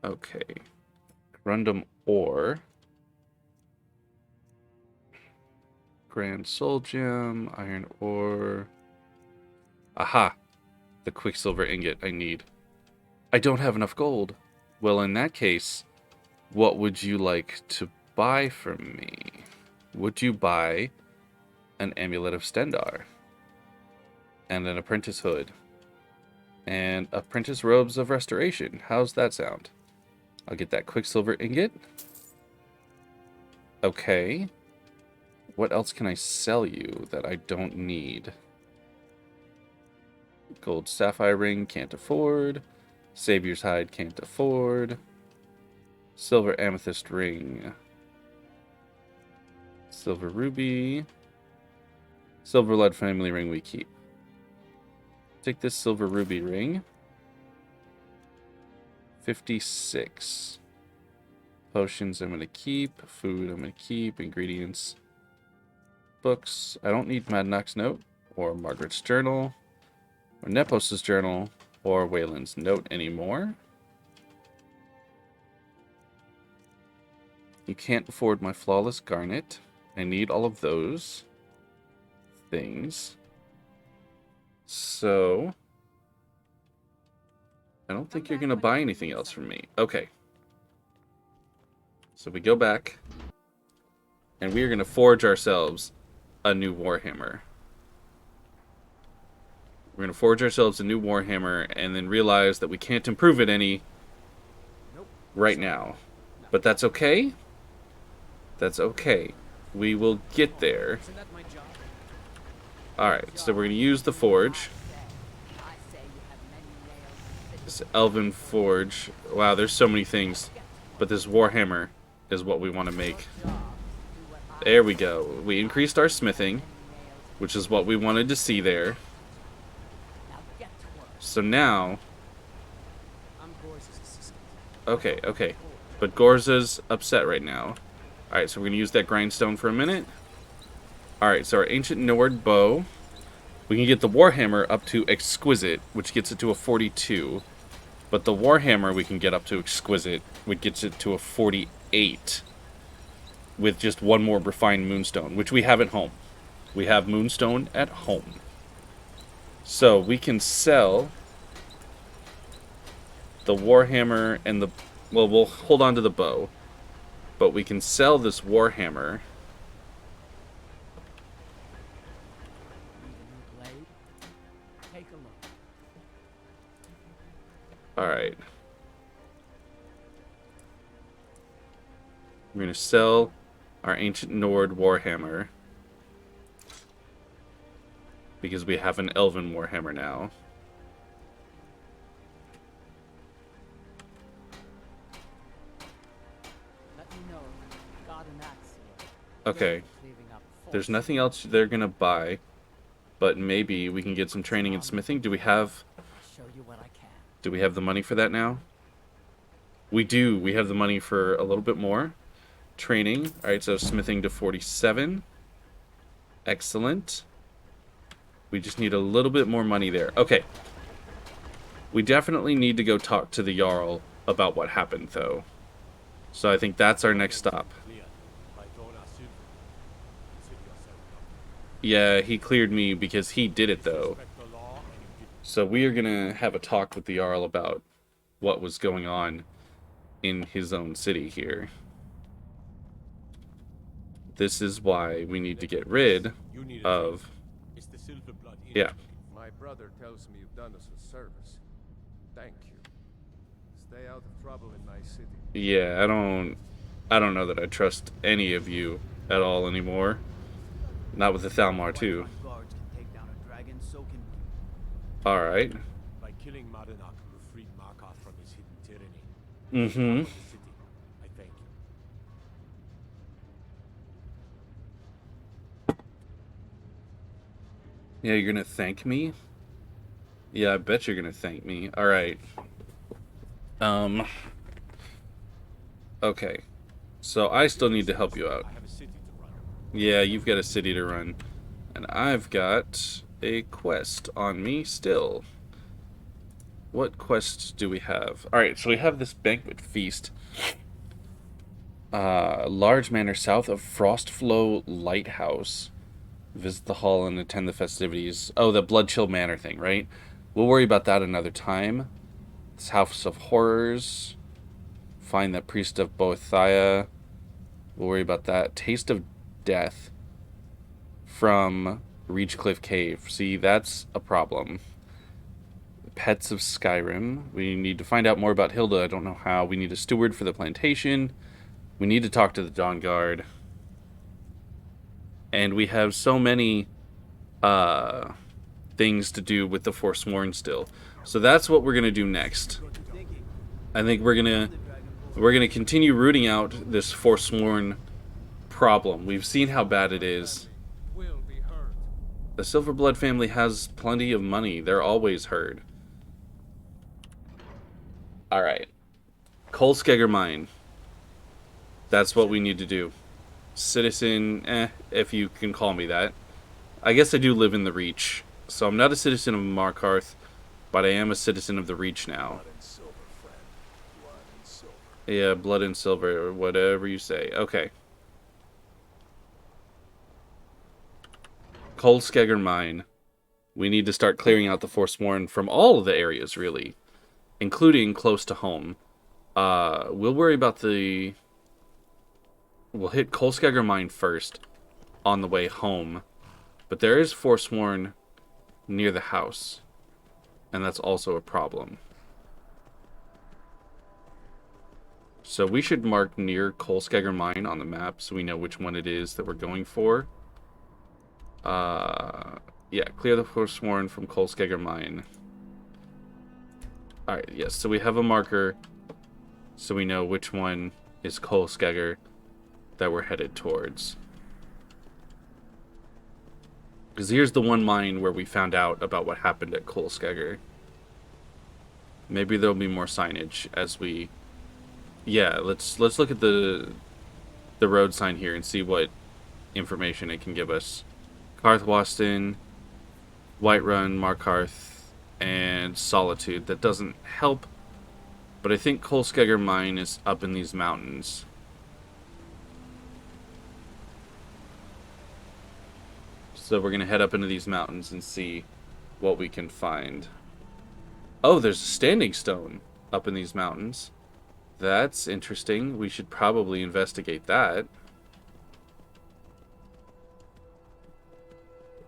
Okay. Grundum ore. Grand Soul Gem. Iron ore. Aha! The quicksilver ingot I need. I don't have enough gold. Well, in that case, what would you like to buy from me? Would you buy an amulet of Stendar? And an apprentice hood? And apprentice robes of restoration? How's that sound? I'll get that quicksilver ingot. Okay. What else can I sell you that I don't need? Gold sapphire ring, can't afford. Savior's hide, can't afford. Silver amethyst ring. Silver ruby. Silver lead family ring we keep. Take this silver ruby ring. 56. Potions I'm going to keep. Food I'm going to keep. Ingredients. Books. I don't need Madanach's note. Or Margaret's journal. Or Nepos' journal. Or Wayland's note anymore. You can't afford my flawless garnet. I need all of those things. So I don't think you're going to buy anything else from me. Okay. So we go back. And we are going to forge ourselves a new Warhammer. We're going to forge ourselves a new Warhammer and then realize that we can't improve it any right now. But that's okay. That's okay. We will get there. Alright, so we're going to use the forge. This Elven Forge. Wow, there's so many things. But this Warhammer is what we want to make. There we go. We increased our smithing, which is what we wanted to see there. So now... Okay, okay. But Gorza's upset right now. Alright, so we're going to use that grindstone for a minute. Alright, so our Ancient Nord bow. We can get the Warhammer up to Exquisite, which gets it to a 42. But the Warhammer we can get up to Exquisite, which gets it to a 48. With just one more refined Moonstone, which we have at home. We have Moonstone at home. So we can sell the Warhammer and the... Well, we'll hold on to the bow. But we can sell this Warhammer. Alright. We're going to sell our Ancient Nord Warhammer. Because we have an Elven Warhammer now. Okay. There's nothing else they're going to buy. But maybe we can get some training in smithing. Do we have... Do we have the money for that now? We do. We have the money for a little bit more. Training. Alright, so smithing to 47. Excellent. We just need a little bit more money there. Okay. We definitely need to go talk to the Jarl about what happened, though. So I think that's our next stop. Yeah, he cleared me because he did it, though. So we are going to have a talk with the Jarl about what was going on in his own city here. This is why we need to get rid of... Yeah. My brother tells me you've done us a service. Thank you. Stay out of trouble in my city. Yeah, I don't know that I trust any of you at all anymore. Not with the Thalmar, too. Guards can take down a dragon, so can we. Alright. By killing Madanach, you freed Markarth from his hidden tyranny. Mm-hmm. The city. I thank you. Yeah, you're gonna thank me? Yeah, I bet you're gonna thank me. Alright. Okay. So I still need to help you out. I have a city to run. Yeah, you've got a city to run. And I've got a quest on me still. What quests do we have? Alright, so we have this banquet feast. Large manor south of Frostflow Lighthouse. Visit the hall and attend the festivities. Oh, the Bloodchill Manor thing, right? We'll worry about that another time. This House of Horrors. Find that priest of Boethia. We'll worry about that. Taste of Death from Reachcliff Cave. See, that's a problem. Pets of Skyrim. We need to find out more about Hilda. I don't know how. We need a steward for the plantation. We need to talk to the Dawn Guard. And we have so many things to do with the Forsworn still. So that's what we're going to do next. I think we're going to continue rooting out this Forsworn problem. We've seen how bad it is. The Silverblood family has plenty of money. They're always heard. Alright. Cidhna Mine. That's what we need to do. Citizen, if you can call me that. I guess I do live in the Reach. So I'm not a citizen of Markarth, but I am a citizen of the Reach now. Blood and silver, friend. Blood and silver. Yeah, blood and silver, or whatever you say. Okay. Cidhna Mine. We need to start clearing out the Forsworn from all of the areas, really. Including close to home. We'll worry about the... We'll hit Cidhna Mine first on the way home. But there is Forsworn near the house. And that's also a problem. So we should mark near Cidhna Mine on the map so we know which one it is that we're going for. Yeah, clear the Forsworn from Cidhna Mine. Alright, yes, so we have a marker so we know which one is Cidhna that we're headed towards. Because here's the one mine where we found out about what happened at Cidhna. Maybe there'll be more signage as we... Yeah, let's look at the road sign here and see what information it can give us. Karthwasten, Whiterun, Markarth, and Solitude. That doesn't help, but I think Cidhna Mine is up in these mountains. So we're going to head up into these mountains and see what we can find. Oh, there's a standing stone up in these mountains. That's interesting. We should probably investigate that.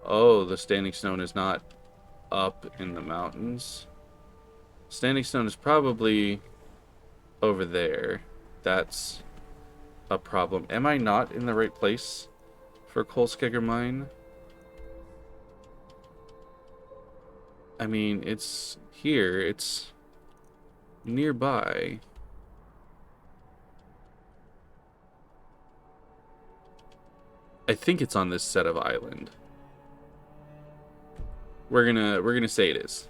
Oh, the standing stone is not up in the mountains. Standing stone is probably over there. That's a problem. Am I not in the right place for Cidhna Mine? I mean, it's here. It's nearby. I think it's on this set of island. We're gonna say it is.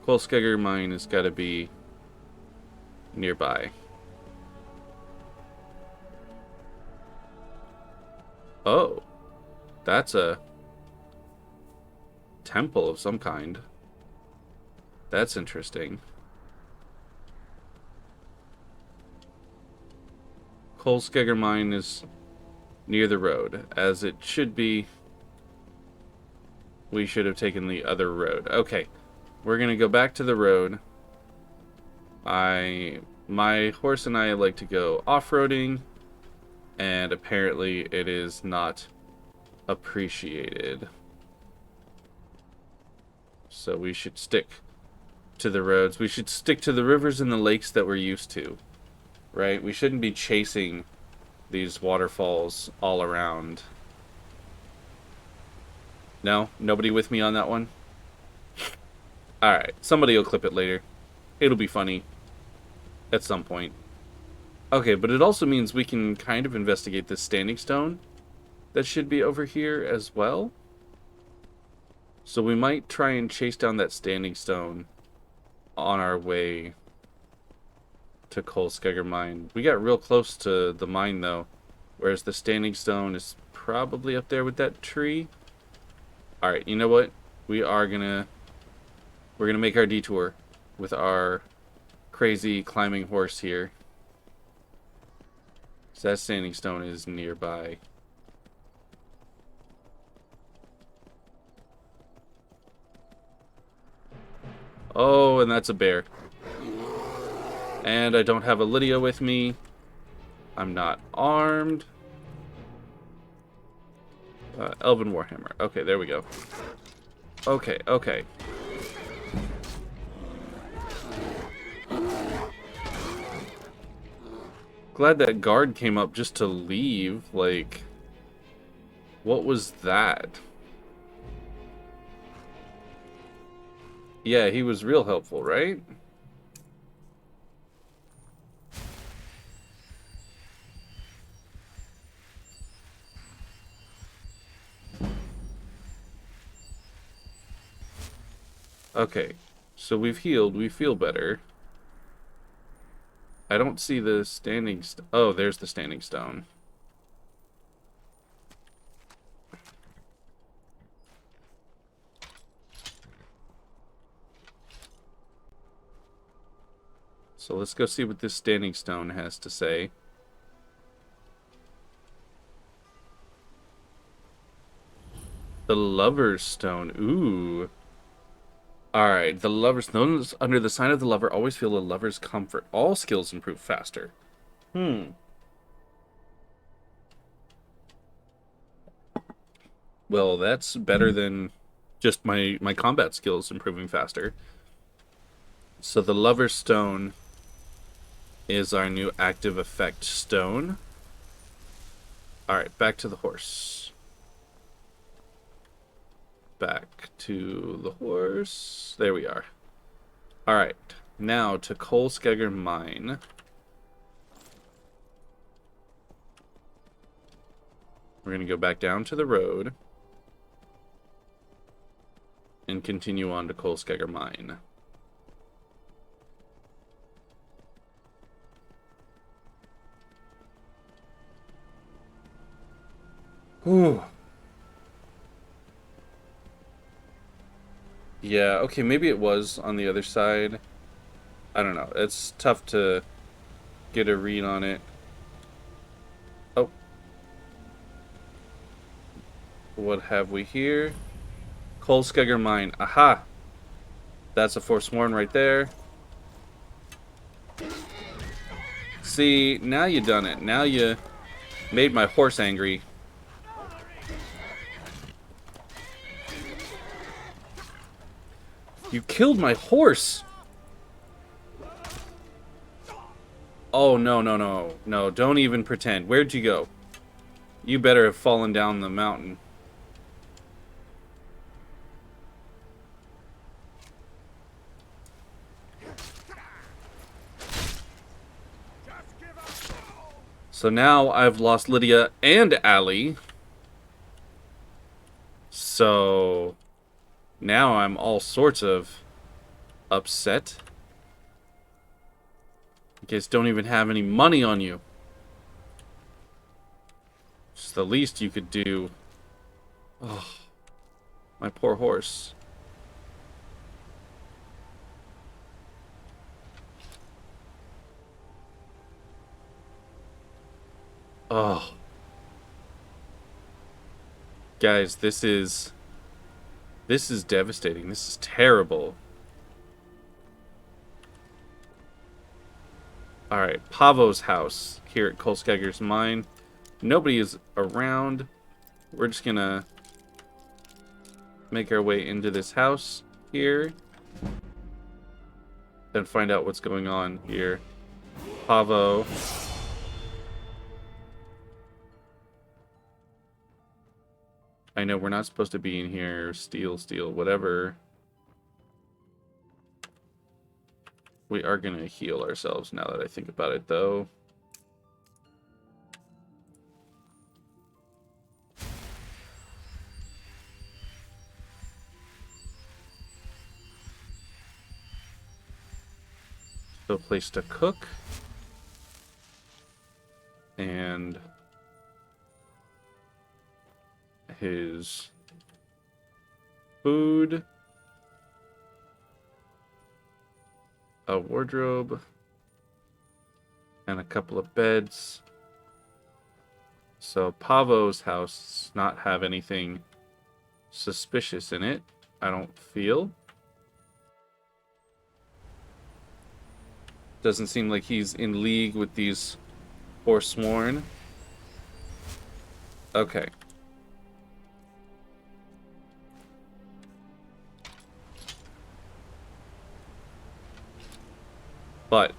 Cidhna Mine has got to be nearby. Oh, that's a temple of some kind. That's interesting. Cidhna Mine is near the road, as it should be we should have taken the other road. Okay, we're gonna go back to the road. My horse and I like to go off-roading, and apparently it is not appreciated. So we should stick to the roads. We should stick to the rivers and the lakes that we're used to, right? We shouldn't be chasing these waterfalls all around. No? Nobody with me on that one? Alright, somebody will clip it later. It'll be funny. At some point. Okay, but it also means we can kind of investigate this standing stone that should be over here as well. So we might try and chase down that standing stone on our way to Cidhna Mine. We got real close to the mine though, whereas the standing stone is probably up there with that tree. Alright, you know what? We're gonna make our detour with our crazy climbing horse here. So that standing stone is nearby. Oh, and that's a bear. And I don't have a Lydia with me. I'm not armed. Elven Warhammer. Okay, there we go. Okay, okay. Glad that guard came up just to leave. Like, what was that? Yeah, he was real helpful, right? Okay, so we've healed. We feel better. I don't see the standing oh, there's the standing stone. So let's go see what this standing stone has to say. The Lover's Stone. Ooh. Alright, the Lover's Stone. Under the sign of the lover, always feel a lover's comfort. All skills improve faster. Well, that's better than just my combat skills improving faster. So the Lover's Stone is our new active effect stone. Alright, back to the horse. Back to the horse. There we are. Alright, now to Cidhna Mine. We're going to go back down to the road and continue on to Cidhna Mine. Ooh. Yeah, okay, maybe it was on the other side. I don't know. It's tough to get a read on it. Oh. What have we here? Cidhna Mine. Aha! That's a Forsworn right there. See, now you done it. Now you made my horse angry. You killed my horse! Oh, no, no, no. No, don't even pretend. Where'd you go? You better have fallen down the mountain. So now I've lost Lydia and Allie. So now I'm all sorts of upset. You guys don't even have any money on you. It's the least you could do. Oh, my poor horse. Oh. Guys, this is This is devastating. This is terrible. Alright, Pavo's house here at Kolskager's Mine. Nobody is around. We're just gonna make our way into this house here and find out what's going on here. Pavo. I know we're not supposed to be in here. Steal, whatever. We are going to heal ourselves now that I think about it, though. So a place to cook. And his food. A wardrobe. And a couple of beds. So Pavo's house does not have anything suspicious in it, I don't feel. Doesn't seem like he's in league with these Forsworn. Okay. But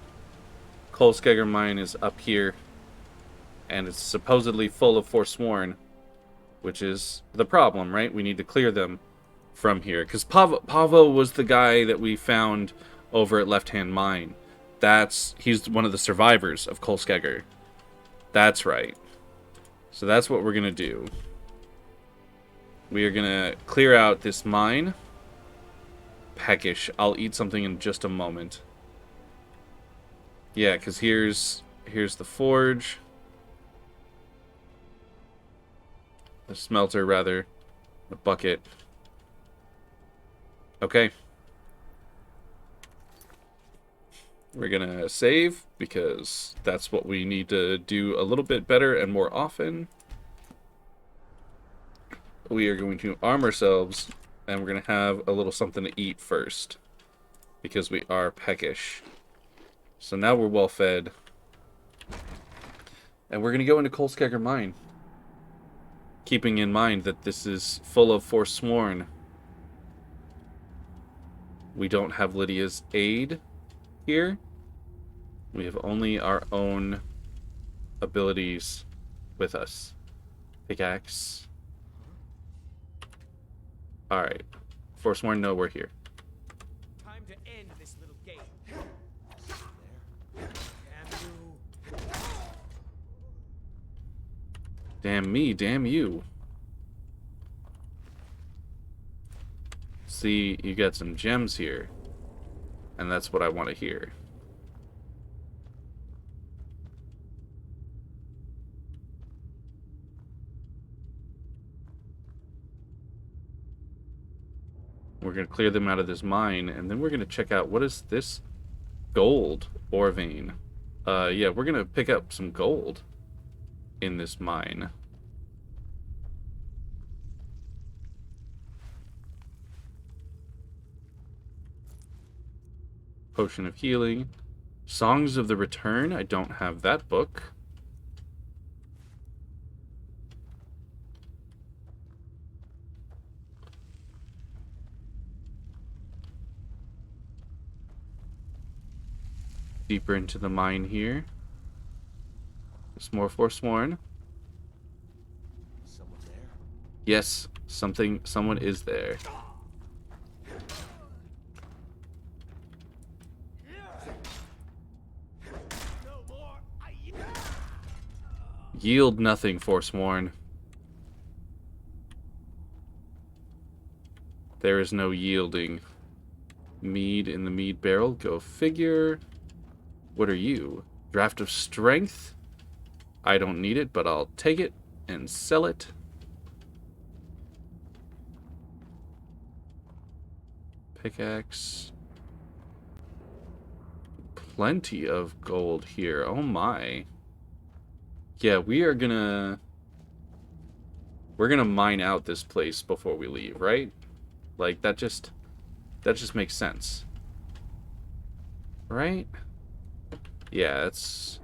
Kolskager Mine is up here, and it's supposedly full of Forsworn, which is the problem, right? We need to clear them from here. Because Pavo was the guy that we found over at Left Hand Mine. He's one of the survivors of Kolskager. That's right. So that's what we're going to do. We are going to clear out this mine. Peckish. I'll eat something in just a moment. Yeah, because here's the forge. The smelter, rather. The bucket. Okay. We're gonna save, because that's what we need to do a little bit better and more often. We are going to arm ourselves, and we're gonna have a little something to eat first, because we are peckish. So now we're well fed. And we're gonna go into Kolskager Mine, keeping in mind that this is full of Forsworn. We don't have Lydia's aid here. We have only our own abilities with us. Pickaxe. Alright. Forsworn, no, we're here. Time to end this little game. Damn me, damn you. See, you got some gems here. And that's what I want to hear. We're going to clear them out of this mine, and then we're going to check out, what is this? Gold ore vein. Yeah, we're going to pick up some gold in this mine. Potion of Healing. Songs of the Return. I don't have that book. Deeper into the mine here. There's more Forsworn. Someone there? Yes, someone is there. Yield nothing, Forsworn. There is no yielding. Mead in the mead barrel. Go figure. What are you? Draft of Strength? I don't need it, but I'll take it and sell it. Pickaxe. Plenty of gold here. Oh my. Yeah, we're gonna mine out this place before we leave, right? Like, that just makes sense. Right? Yeah, that's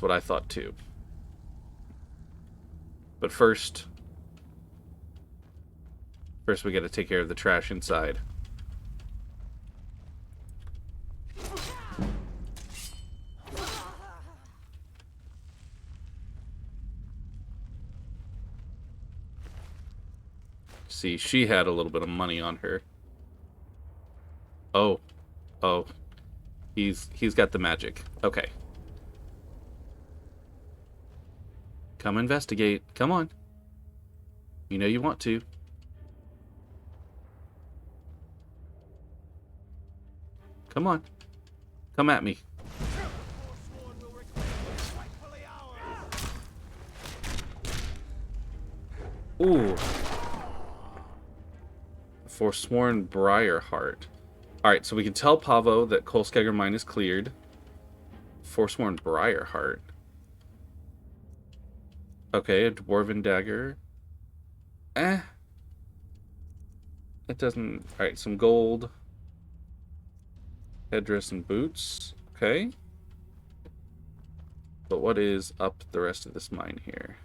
what I thought too. But first we got to take care of the trash inside. See, she had a little bit of money on her. Oh. Oh. He's got the magic. Okay. Come investigate. Come on. You know you want to. Come on. Come at me. Ooh. Forsworn Briarheart. Alright, so we can tell Pavo that Kolskager Mine is cleared. Forsworn Briarheart. Okay, a Dwarven Dagger. It doesn't... Alright, some gold. Headdress and boots. Okay. But what is up the rest of this mine here?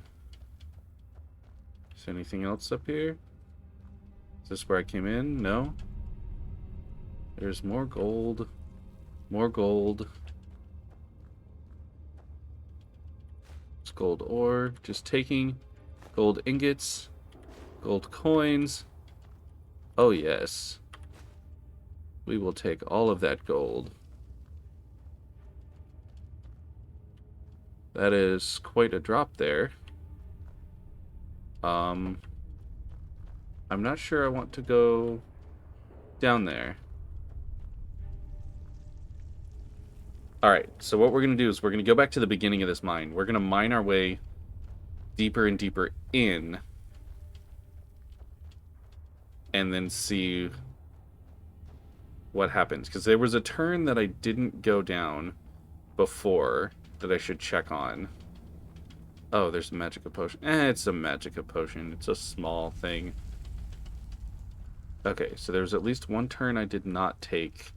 Is there anything else up here? Is this where I came in? No. There's more gold. More gold. It's gold ore. Just taking gold ingots. Gold coins. Oh, yes. We will take all of that gold. That is quite a drop there. I'm not sure I want to go down there. Alright, so what we're going to do is we're going to go back to the beginning of this mine. We're going to mine our way deeper and deeper in. And then see what happens. Because there was a turn that I didn't go down before that I should check on. Oh, there's a Magicka potion. It's a Magicka potion. It's a small thing. Okay, so there was at least one turn I did not take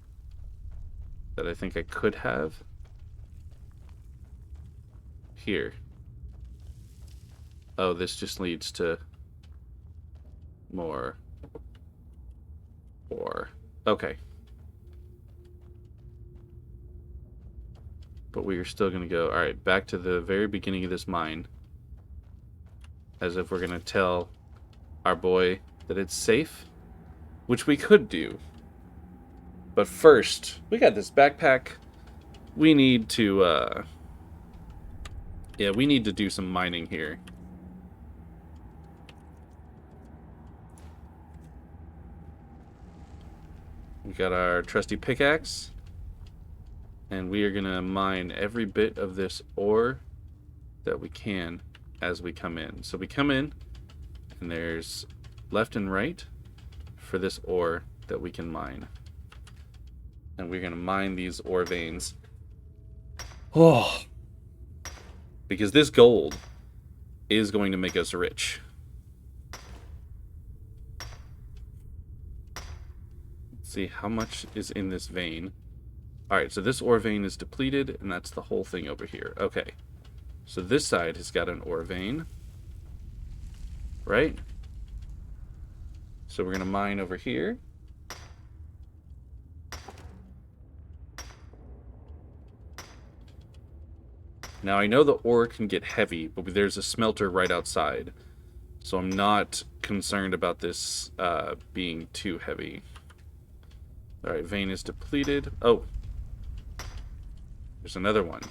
that I think I could have. Here. Oh, this just leads to more. Or okay. But we are still going to go, alright, back to the very beginning of this mine. As if we're going to tell our boy that it's safe. Which we could do. But first, we got this backpack. We need to, yeah, we need to do some mining here. We got our trusty pickaxe. And we are going to mine every bit of this ore that we can as we come in. So we come in, and there's left and right for this ore that we can mine. And we're going to mine these ore veins. Oh! Because this gold is going to make us rich. Let's see how much is in this vein. Alright, so this ore vein is depleted, and that's the whole thing over here. Okay. So this side has got an ore vein. Right? So we're going to mine over here. Now I know the ore can get heavy, but there's a smelter right outside. So I'm not concerned about this being too heavy. Alright, vein is depleted. Oh. There's another one.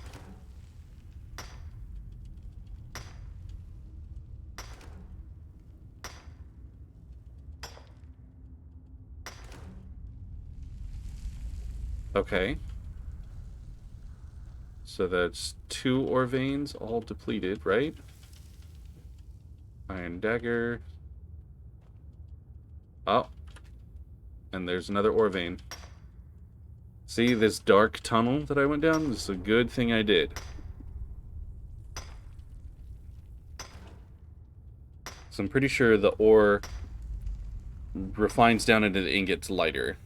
Okay. So that's 2 ore veins, all depleted, right? Iron dagger. Oh. And there's another ore vein. See this dark tunnel that I went down? This is a good thing I did. So I'm pretty sure the ore refines down into the ingots lighter.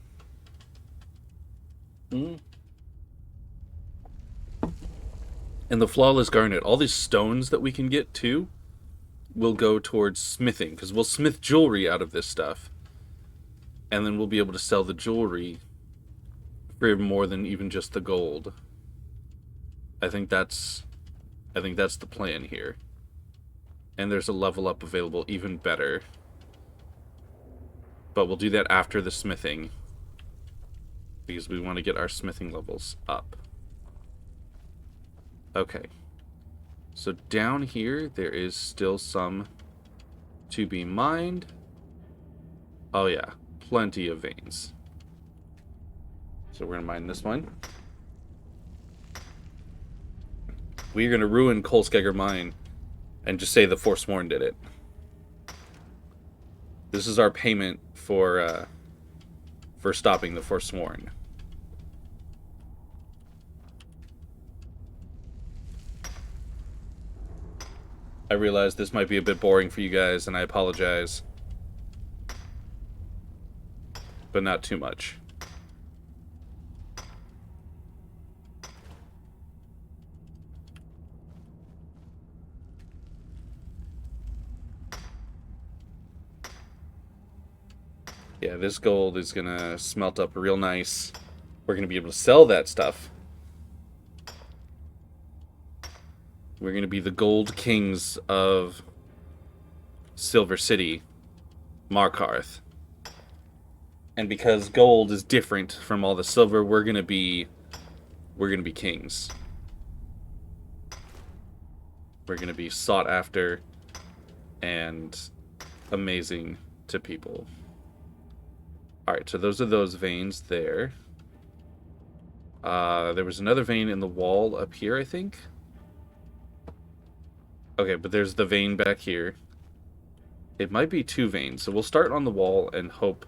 And the flawless garnet, all these stones that we can get too, will go towards smithing, because we'll smith jewelry out of this stuff. And then we'll be able to sell the jewelry for more than even just the gold. I think that's the plan here. And there's a level up available, even better. But we'll do that after the smithing, because we want to get our smithing levels up. Okay. So down here, there is still some to be mined. Oh yeah, plenty of veins. So we're going to mine this one. We're going to ruin Cidhna Mine and just say the Forsworn did it. This is our payment for stopping the Forsworn. I realize this might be a bit boring for you guys, and I apologize. But not too much. Yeah, this gold is gonna smelt up real nice. We're gonna be able to sell that stuff. We're gonna be the gold kings of Silver City, Markarth. And because gold is different from all the silver, we're gonna be kings. We're gonna be sought after and amazing to people. Alright, so those are those veins there. There was another vein in the wall up here, I think. Okay, but there's the vein back here. It might be 2 veins, so we'll start on the wall and hope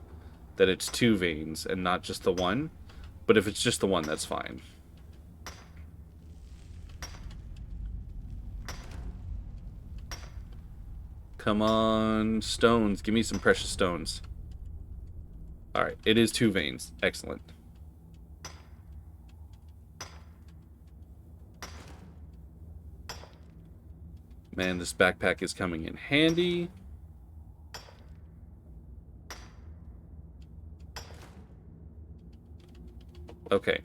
that it's 2 veins and not just the one. But if it's just the one, that's fine. Come on, stones. Give me some precious stones. Alright, it is 2 veins. Excellent. Man, this backpack is coming in handy. Okay.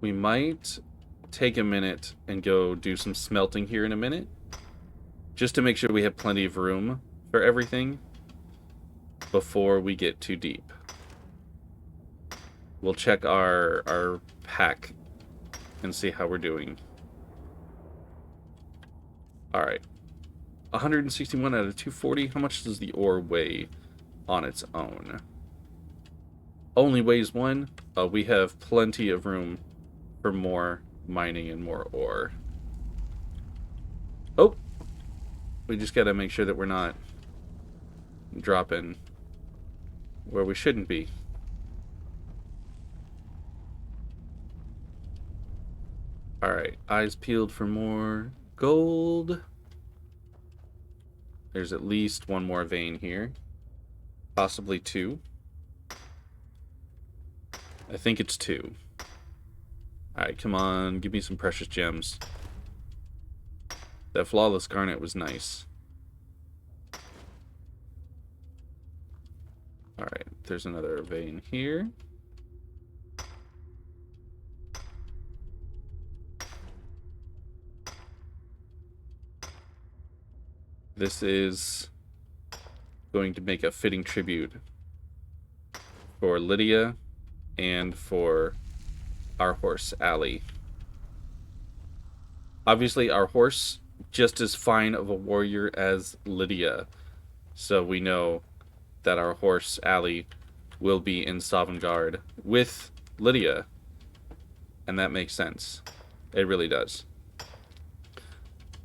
We might take a minute and go do some smelting here in a minute, just to make sure we have plenty of room for everything before we get too deep. We'll check our pack and see how we're doing. Alright. 161 out of 240. How much does the ore weigh on its own? Only weighs 1. We have plenty of room for more mining and more ore. Oh! We just gotta make sure that we're not dropping where we shouldn't be. Alright, eyes peeled for more gold. There's at least 1 more vein here. Possibly 2. I think it's 2. Alright, come on. Give me some precious gems. That flawless garnet was nice. Alright, there's another vein here. This is going to make a fitting tribute for Lydia and for our horse, Allie. Obviously, our horse, just as fine of a warrior as Lydia. So we know that our horse, Allie, will be in Sovngarde with Lydia. And that makes sense. It really does.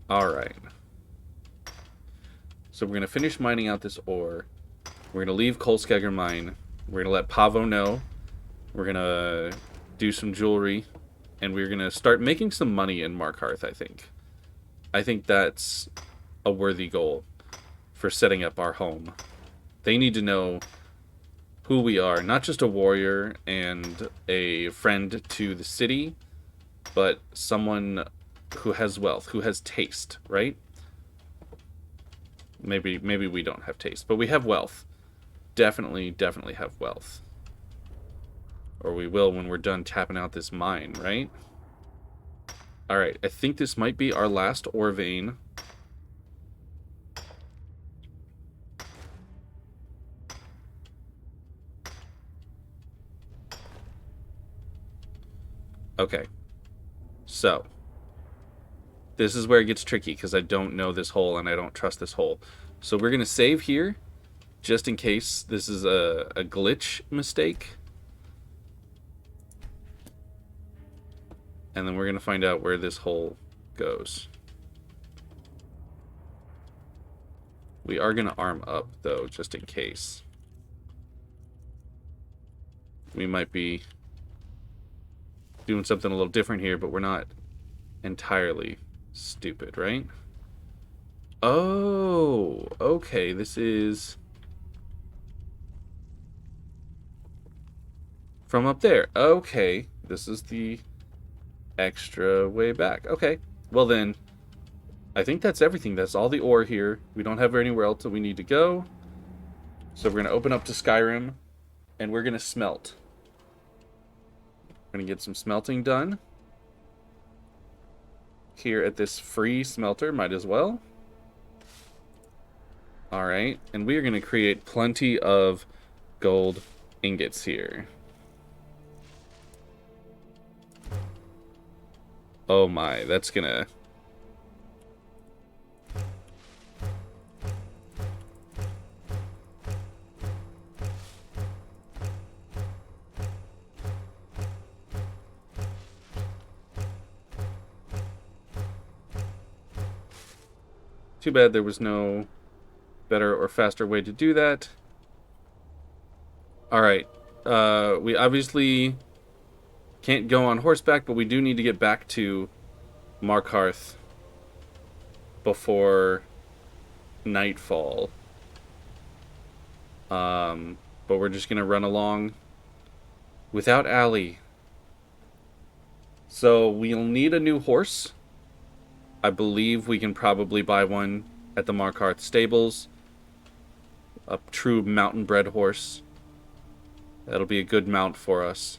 Alright. So we're going to finish mining out this ore. We're going to leave Cidhna Mine. We're going to let Pavo know. We're going to do some jewelry. And we're going to start making some money in Markarth, I think. I think that's a worthy goal for setting up our home. They need to know who we are, not just a warrior and a friend to the city, but someone who has wealth, who has taste, right? Maybe we don't have taste, but we have wealth. Definitely have wealth. Or we will when we're done tapping out this mine, right? Alright, I think this might be our last ore vein. Okay. So, this is where it gets tricky, because I don't know this hole, and I don't trust this hole. So we're going to save here, just in case this is a glitch mistake. And then we're going to find out where this hole goes. We are going to arm up, though, just in case. We might be doing something a little different here, but we're not entirely stupid, right? Oh, okay, this is from up there. Okay, this is the extra way back. Okay, well then, I think that's everything. That's all the ore here. We don't have anywhere else that we need to go. So we're going to open up to Skyrim, and we're going to smelt. We're going to get some smelting done. Here at this free smelter, might as well. Alright, and we are going to create plenty of gold ingots here. Oh my, that's gonna... Too bad there was no better or faster way to do that. Alright, we obviously can't go on horseback, but we do need to get back to Markarth before nightfall. But we're just going to run along without Allie. So we'll need a new horse. I believe we can probably buy one at the Markarth stables. A true mountain-bred horse. That'll be a good mount for us.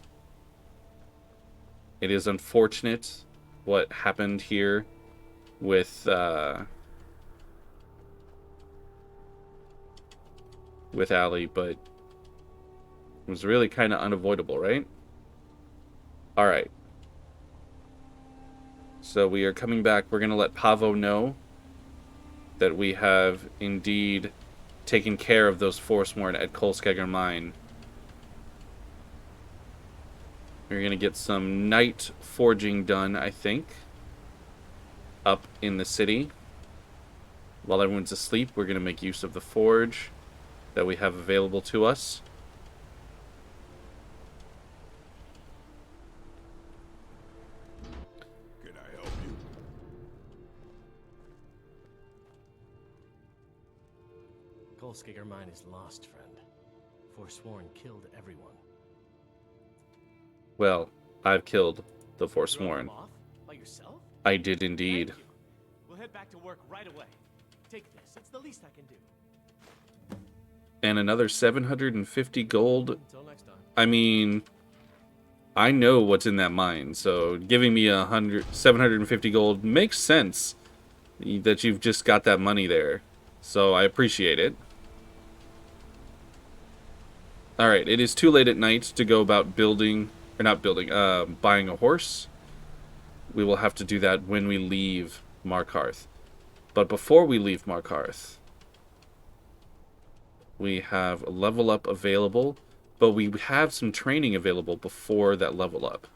It is unfortunate what happened here with Allie, but it was really kind of unavoidable, right? Alright. So we are coming back. We're going to let Pavo know that we have indeed taken care of those Forsworn at Cidhna Mine. We're going to get some night forging done, I think, up in the city. While everyone's asleep, we're going to make use of the forge that we have available to us. Can I help you? Cidhna Mine is lost, friend. Forsworn killed everyone. Well, I've killed the Forsworn. Off by yourself? I did indeed. Thank you. We'll head back to work right away. Take this. It's the least I can do. And another 750 gold. Until next time. I mean, I know what's in that mine, so giving me 750 gold makes sense that you've just got that money there. So I appreciate it. Alright, it is too late at night to go about buying a horse. We will have to do that when we leave Markarth. But before we leave Markarth, we have a level up available, but we have some training available before that level up.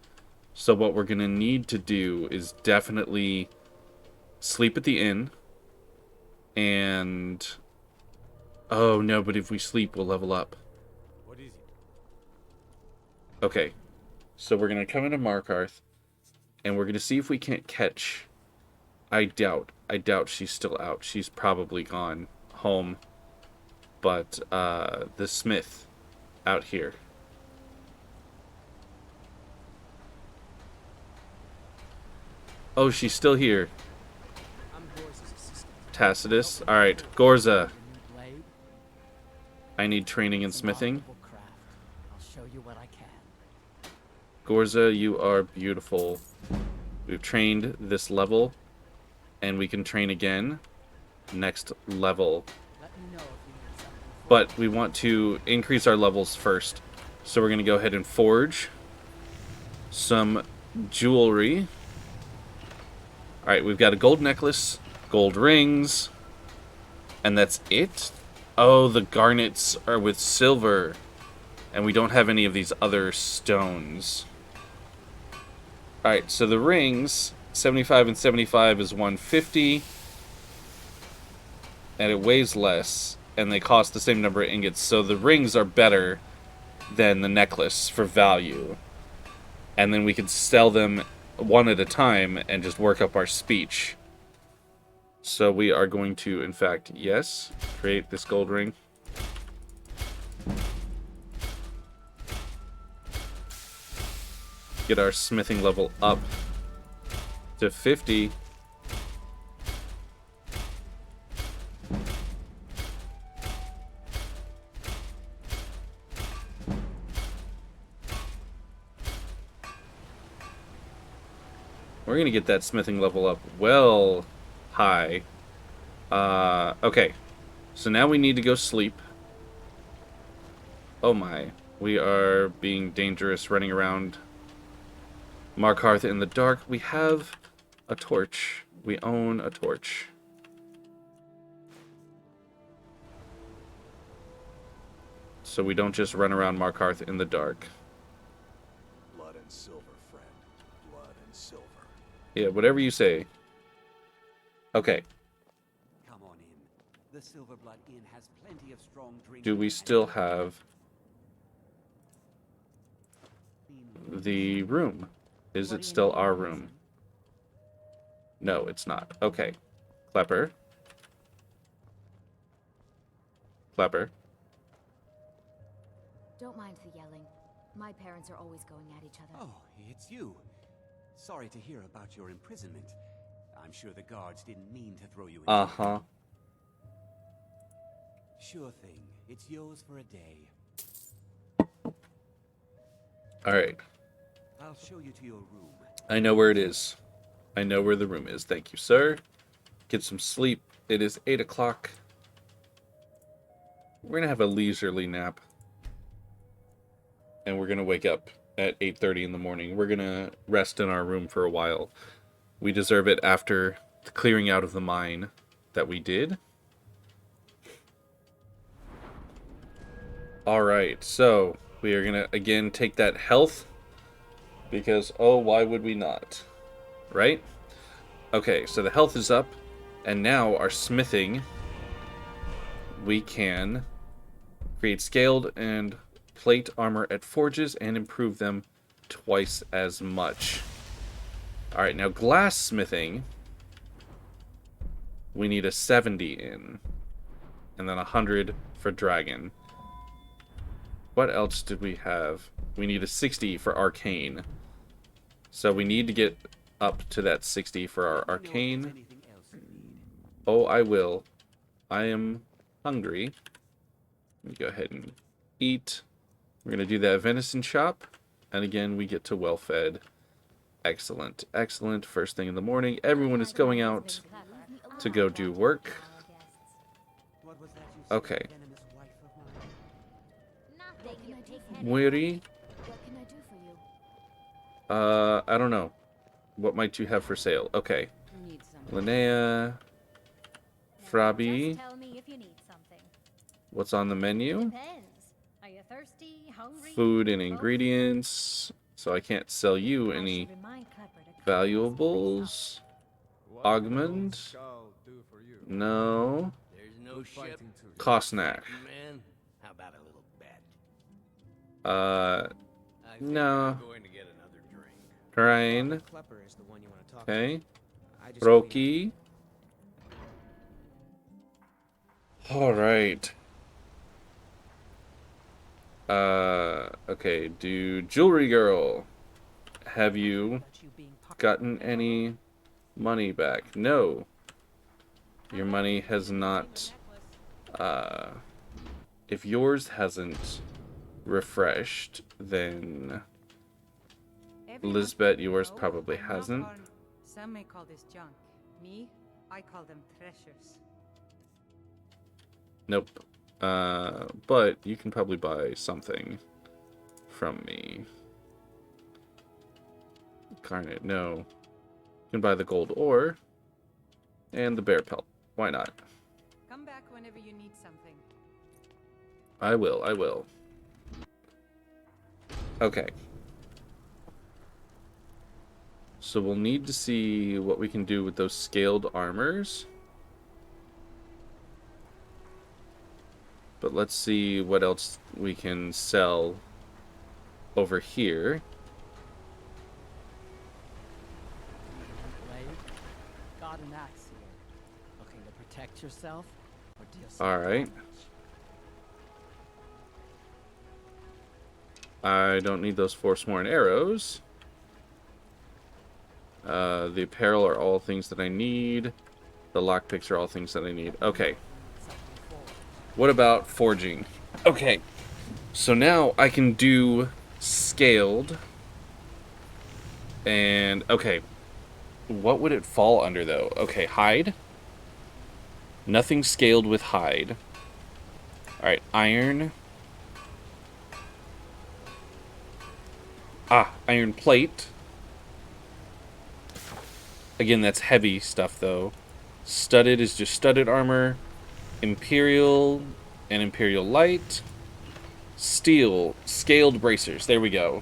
So what we're going to need to do is definitely sleep at the inn, and... Oh no, but if we sleep, we'll level up. What is it? Okay, so we're going to come into Markarth, and we're going to see if we can't catch I doubt she's still out. She's probably gone home. But the smith out here. Oh, she's still here. I'm Gorza's assistant. Tacitus. All right, Gorza. Your new blade? I need training in It's a smithing. marketable craft. I'll show you what I can. Gorza, you are beautiful. We've trained this level, and we can train again next level. Let me know if you need something. But we want to increase our levels first. So we're going to go ahead and forge some jewelry. Alright, we've got a gold necklace, gold rings, and that's it? Oh, the garnets are with silver, and we don't have any of these other stones. Alright, so the rings, 75 and 75 is 150, and it weighs less, and they cost the same number of ingots, so the rings are better than the necklace for value. And then we can sell them one at a time and just work up our speech. So we are going to, in fact, yes, create this gold ring. Get our smithing level up to 50. We're going to get that smithing level up well high. Okay. So now we need to go sleep. Oh my. We are being dangerous running around Markarth in the dark. We have a torch. We own a torch. So we don't just run around Markarth in the dark. Blood and silver, friend. Blood and silver. Yeah, whatever you say. Okay. Come on in. The Silverblood Inn has plenty of strong drinks. Do we still have the room? Is it still our room? No, it's not. Okay. Klepper. Klepper. Don't mind the yelling. My parents are always going at each other. Oh, it's you. Sorry to hear about your imprisonment. I'm sure the guards didn't mean to throw you in. Uh-huh. Sure thing. It's yours for a day. Alright. I'll show you to your room. I know where it is. I know where the room is. Thank you, sir. Get some sleep. It is 8 o'clock. We're going to have a leisurely nap. And we're going to wake up at 8:30 in the morning. We're going to rest in our room for a while. We deserve it after the clearing out of the mine that we did. Alright, so we are going to, again, take that health. Because, oh, why would we not? Right? Okay, so the health is up. And now our smithing, we can create scaled and plate armor at forges and improve them twice as much. Alright, now glass-smithing, we need a 70 in. And then 100 for dragon. What else did we have? We need a 60 for arcane. So we need to get up to that 60 for our arcane. Oh, I will. I am hungry. Let me go ahead and eat. We're going to do that venison chop. And again, we get to well-fed. Excellent. Excellent. First thing in the morning. Everyone is going out to go do work. Okay. Muiri? What can I do for you? I don't know. What might you have for sale? Okay. Need something. Linnea. Frabi. Just tell me if you need something. What's on the menu? Depends. Are you thirsty, hungry? Food and ingredients. So I can't sell you any I should remind Klepper to valuables. Augment. Housecarl do for you? No. There's no ship. Fighting to you. Kosnak. Man, how about a little bet? Uh, I think no. I'm going to get another drink. Terrain. Klepper is the one you want to talk Okay. to. I just wait. Roki. All right. Okay, do Jewelry Girl. Have you About you being part gotten any money back? No. Your money has not, if yours hasn't refreshed, then Lisbeth, yours probably hasn't. Some may call this junk. Me, I call them treasures. Nope. But you can probably buy something from me. Carnate, no. You can buy the gold ore and the bear pelt. Why not? Come back whenever you need something. I will, I will. Okay. So we'll need to see what we can do with those scaled armors. But let's see what else we can sell over here. blade. Got an axe here. Looking to protect yourself or deal some Alright. damage? I don't need those Forsworn arrows. The apparel are all things that I need. The lockpicks are all things that I need. Okay. What about forging? Okay. So now I can do scaled. And, okay. What would it fall under, though? Okay, hide. Nothing scaled with hide. Alright, iron. Ah, iron plate. Again, that's heavy stuff, though. Studded is just studded armor. Imperial and Imperial light. Steel, scaled bracers. There we go.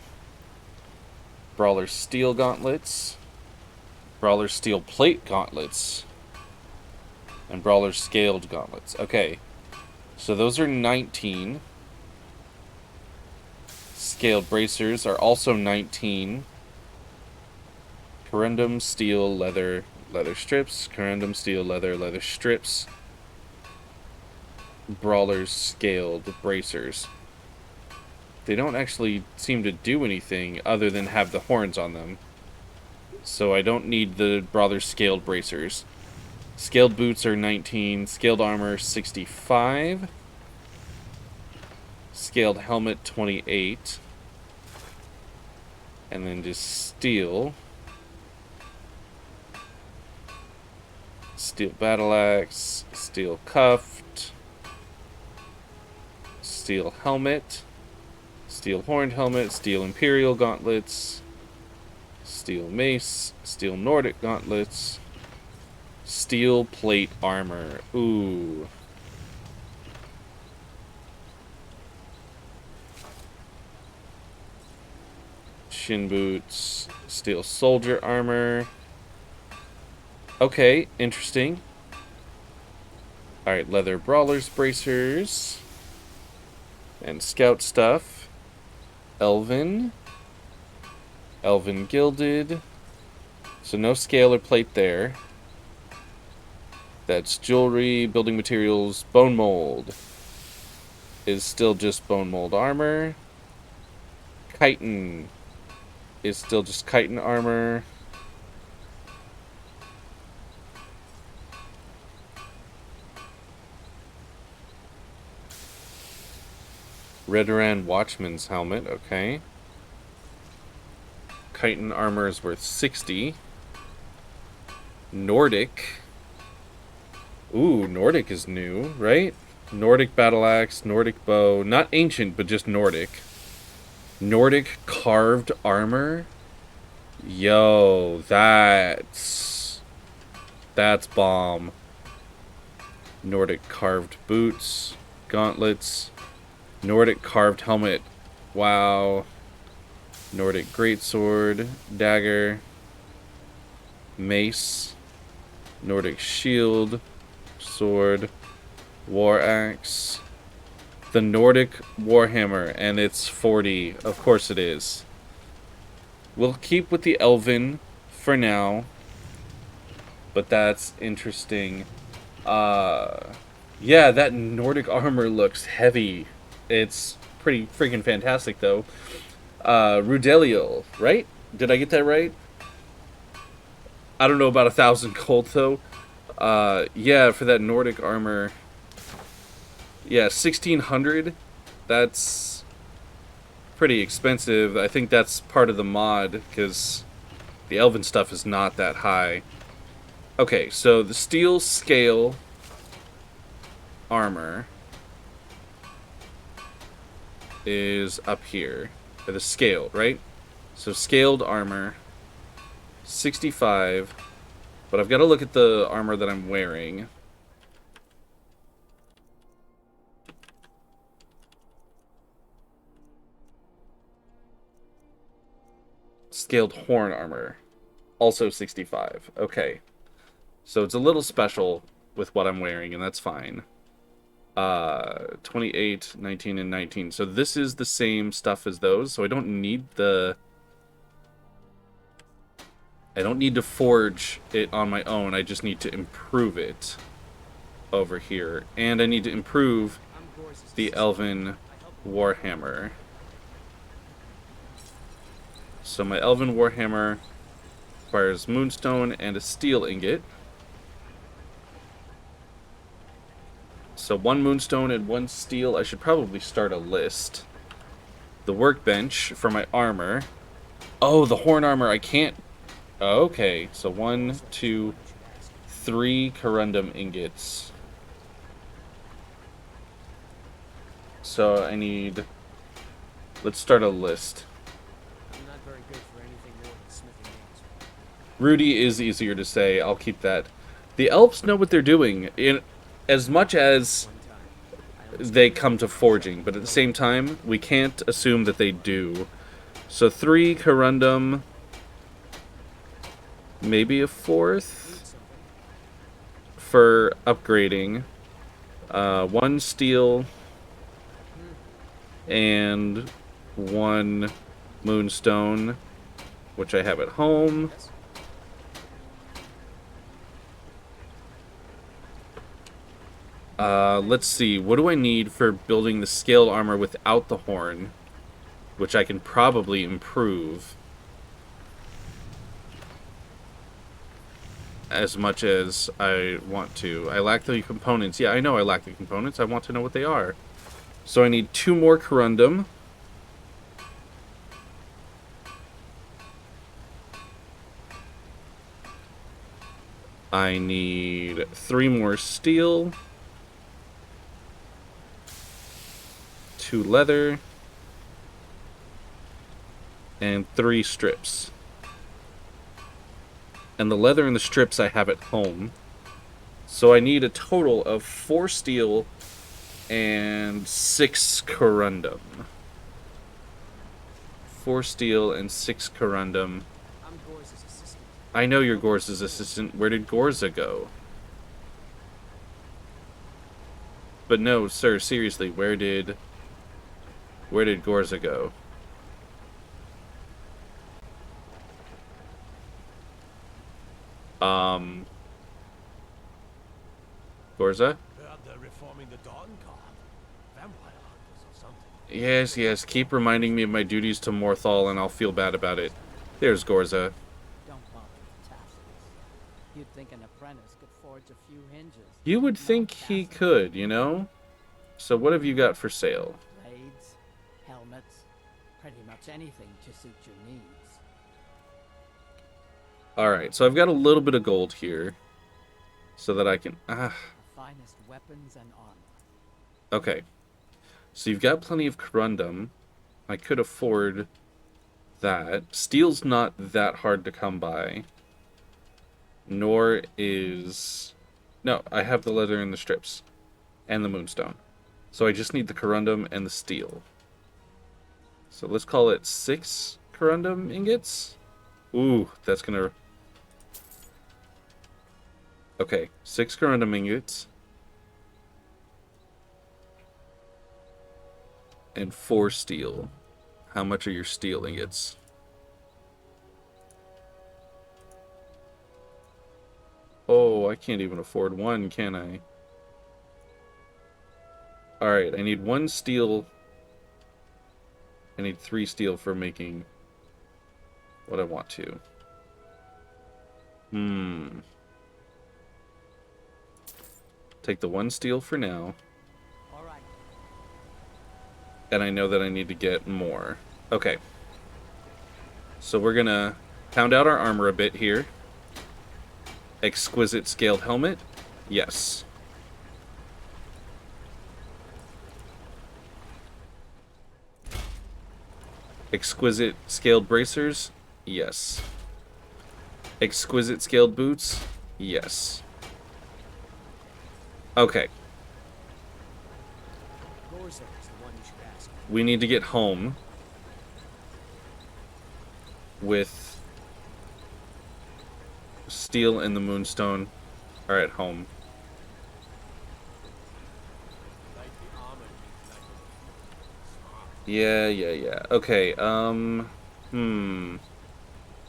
Brawler steel gauntlets. Brawler steel plate gauntlets. And Brawler scaled gauntlets. Okay. So those are 19. Scaled bracers are also 19. Corundum steel leather strips. Corundum steel leather strips. Brawler's scaled bracers. They don't actually seem to do anything other than have the horns on them. So I don't need the Brawler's scaled bracers. Scaled boots are 19. Scaled armor 65. Scaled helmet 28. And then just steel. Steel battle axe. Steel cuffed. Steel helmet. Steel horned helmet. Steel imperial gauntlets. Steel mace. Steel Nordic gauntlets. Steel plate armor. Ooh. Shin boots. Steel soldier armor. Okay, interesting. Alright, leather brawler's bracers. And scout stuff. Elven. Elven gilded. So no scale or plate there. That's jewelry, building materials, bone mold. Is still just bone mold armor. Chitin is still just chitin armor. Redoran Watchman's helmet, okay. Chitin armor is worth 60. Nordic. Ooh, Nordic is new, right? Nordic battle axe, Nordic bow. Not ancient, but just Nordic. Nordic carved armor. Yo, that's bomb. Nordic carved boots, gauntlets. Nordic carved helmet. Wow. Nordic greatsword, dagger, mace, Nordic shield, sword, war axe, the Nordic Warhammer, and it's 40. Of course it is. We'll keep with the Elven for now. but that's interesting. Yeah, that Nordic armor looks heavy. It's pretty freaking fantastic, though. Rudelial, right? Did I get that right? I don't know about 1,000 gold, though. Yeah, for that Nordic armor. Yeah, 1,600. That's pretty expensive. I think that's part of the mod, because the elven stuff is not that high. Okay, so the steel scale armor is up here. Or the scaled, right? So scaled armor, 65. But I've got to look at the armor that I'm wearing. Scaled horn armor, also 65. Okay. So it's a little special with what I'm wearing, and that's fine. 28, 19, and 19. So this is the same stuff as those, so I don't need to forge it on my own. I just need to improve it over here. And I need to improve the Elven Warhammer. So my Elven Warhammer requires moonstone and a steel ingot. So 1 moonstone and 1 steel. I should probably start a list. The workbench for my armor. Oh, the horn armor, I can't. Oh, okay, so 1, 2, 3 corundum ingots. So I need... Let's start a list. I'm not very good for anything more than smithing nails. Rudy is easier to say. I'll keep that. The elves know what they're doing, in as much as they come to forging, but at the same time, we can't assume that they do. So 3 corundum, maybe a 4th for upgrading. 1 steel and 1 moonstone, which I have at home. Let's see, what do I need for building the scaled armor without the horn? Which I can probably improve. As much as I want to. I lack the components. Yeah, I know I lack the components. I want to know what they are. So I need 2 more corundum. I need 3 more steel. 2 leather. And 3 strips. And the leather and the strips I have at home. So I need a total of 4 steel and 6 corundum. 4 steel and 6 corundum. I'm Gorza's assistant. I know you're Gorza's assistant. Where did Gorza go? But no, sir, seriously, where did Gorza go? Gorza? They're reforming the Dawn Guard. Vampire hunters or something. Yes, yes, keep reminding me of my duties to Morthal and I'll feel bad about it. There's Gorza. Don't bother with tassels. You'd think an apprentice could forge a few hinges. You would think he could, you know? So what have you got for sale? Blades, helmets, pretty much anything to suit your needs. Alright, so I've got a little bit of gold here. So that I can... The finest weapons and armor. Okay. So you've got plenty of corundum. I could afford that. Steel's not that hard to come by. Nor is... No, I have the leather and the strips. And the moonstone. So I just need the corundum and the steel. So let's call it 6 corundum ingots. Ooh, that's gonna... Okay, 6 corundum ingots. And 4 steel. How much are your steel ingots? Oh, I can't even afford one, can I? Alright, I need 1 steel. I need 3 steel for making what I want to. Take the 1 steel for now. All right. And I know that I need to get more. Okay. So we're gonna pound out our armor a bit here. Exquisite scaled helmet. Yes. Exquisite scaled bracers. Yes. Exquisite scaled boots. Yes. Okay. Gorzek is the one you should ask. We need to get home with steel and the moonstone are at home. Like the armor Yeah. Okay,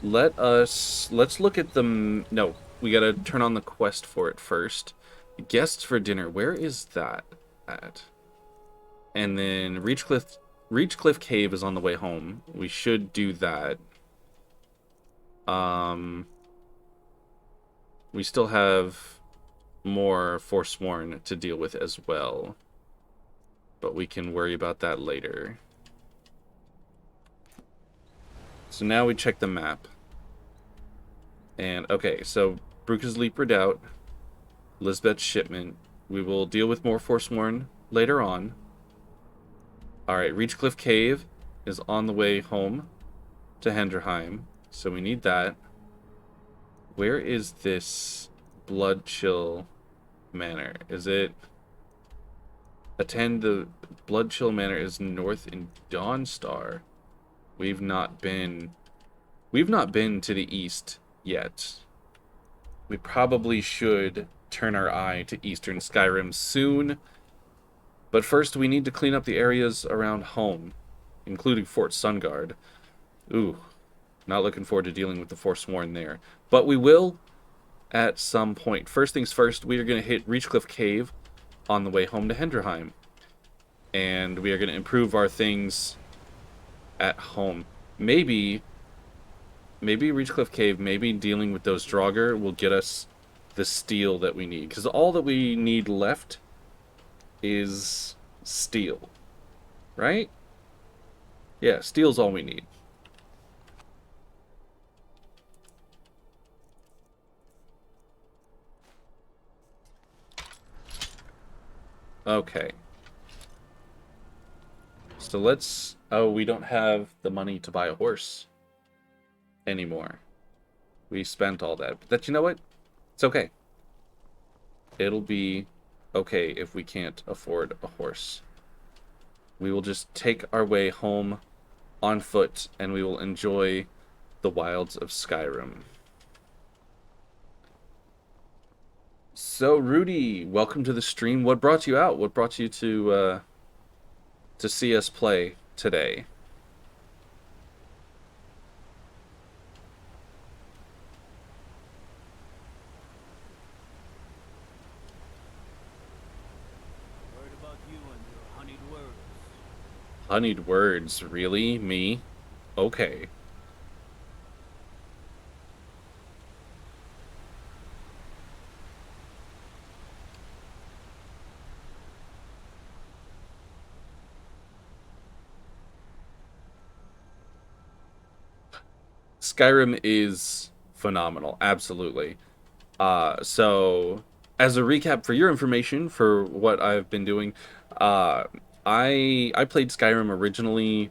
let's look at the... No, we gotta turn on the quest for it first. Guests for dinner, where is that at? And then Reachcliff Cave is on the way home. We should do that. We still have more Forsworn to deal with as well. But we can worry about that later. So now we check the map. And, okay, so Bruca's Leap Redoubt, Lisbeth's Shipment. We will deal with more Forsworn later on. Alright, Reachcliff Cave is on the way home to Hendrheim, so we need that. Where is this Bloodchill Manor? Is it... Attend the Bloodchill Manor is north in Dawnstar. We've not been to the east yet. We probably should turn our eye to Eastern Skyrim soon. But first we need to clean up the areas around home, including Fort Sunguard. Ooh, not looking forward to dealing with the Forsworn there. But we will at some point. First things first, we are going to hit Reachcliff Cave on the way home to Hendrheim. And we are going to improve our things at home. Maybe Reachcliff Cave, maybe dealing with those Draugr will get us the steel that we need. Because all that we need left is steel. Right? Yeah, steel's all we need. Okay. So let's... Oh, we don't have the money to buy a horse anymore. We spent all that. But you know what? It's okay. It'll be okay if we can't afford a horse. We will just take our way home on foot, and we will enjoy the wilds of Skyrim. So, Rudy, welcome to the stream. What brought you out? What brought you to see us play today? Heard about you and your honeyed words. Honeyed words, really? Me? Okay. Skyrim is phenomenal, absolutely. So, as a recap for your information, for what I've been doing, I played Skyrim originally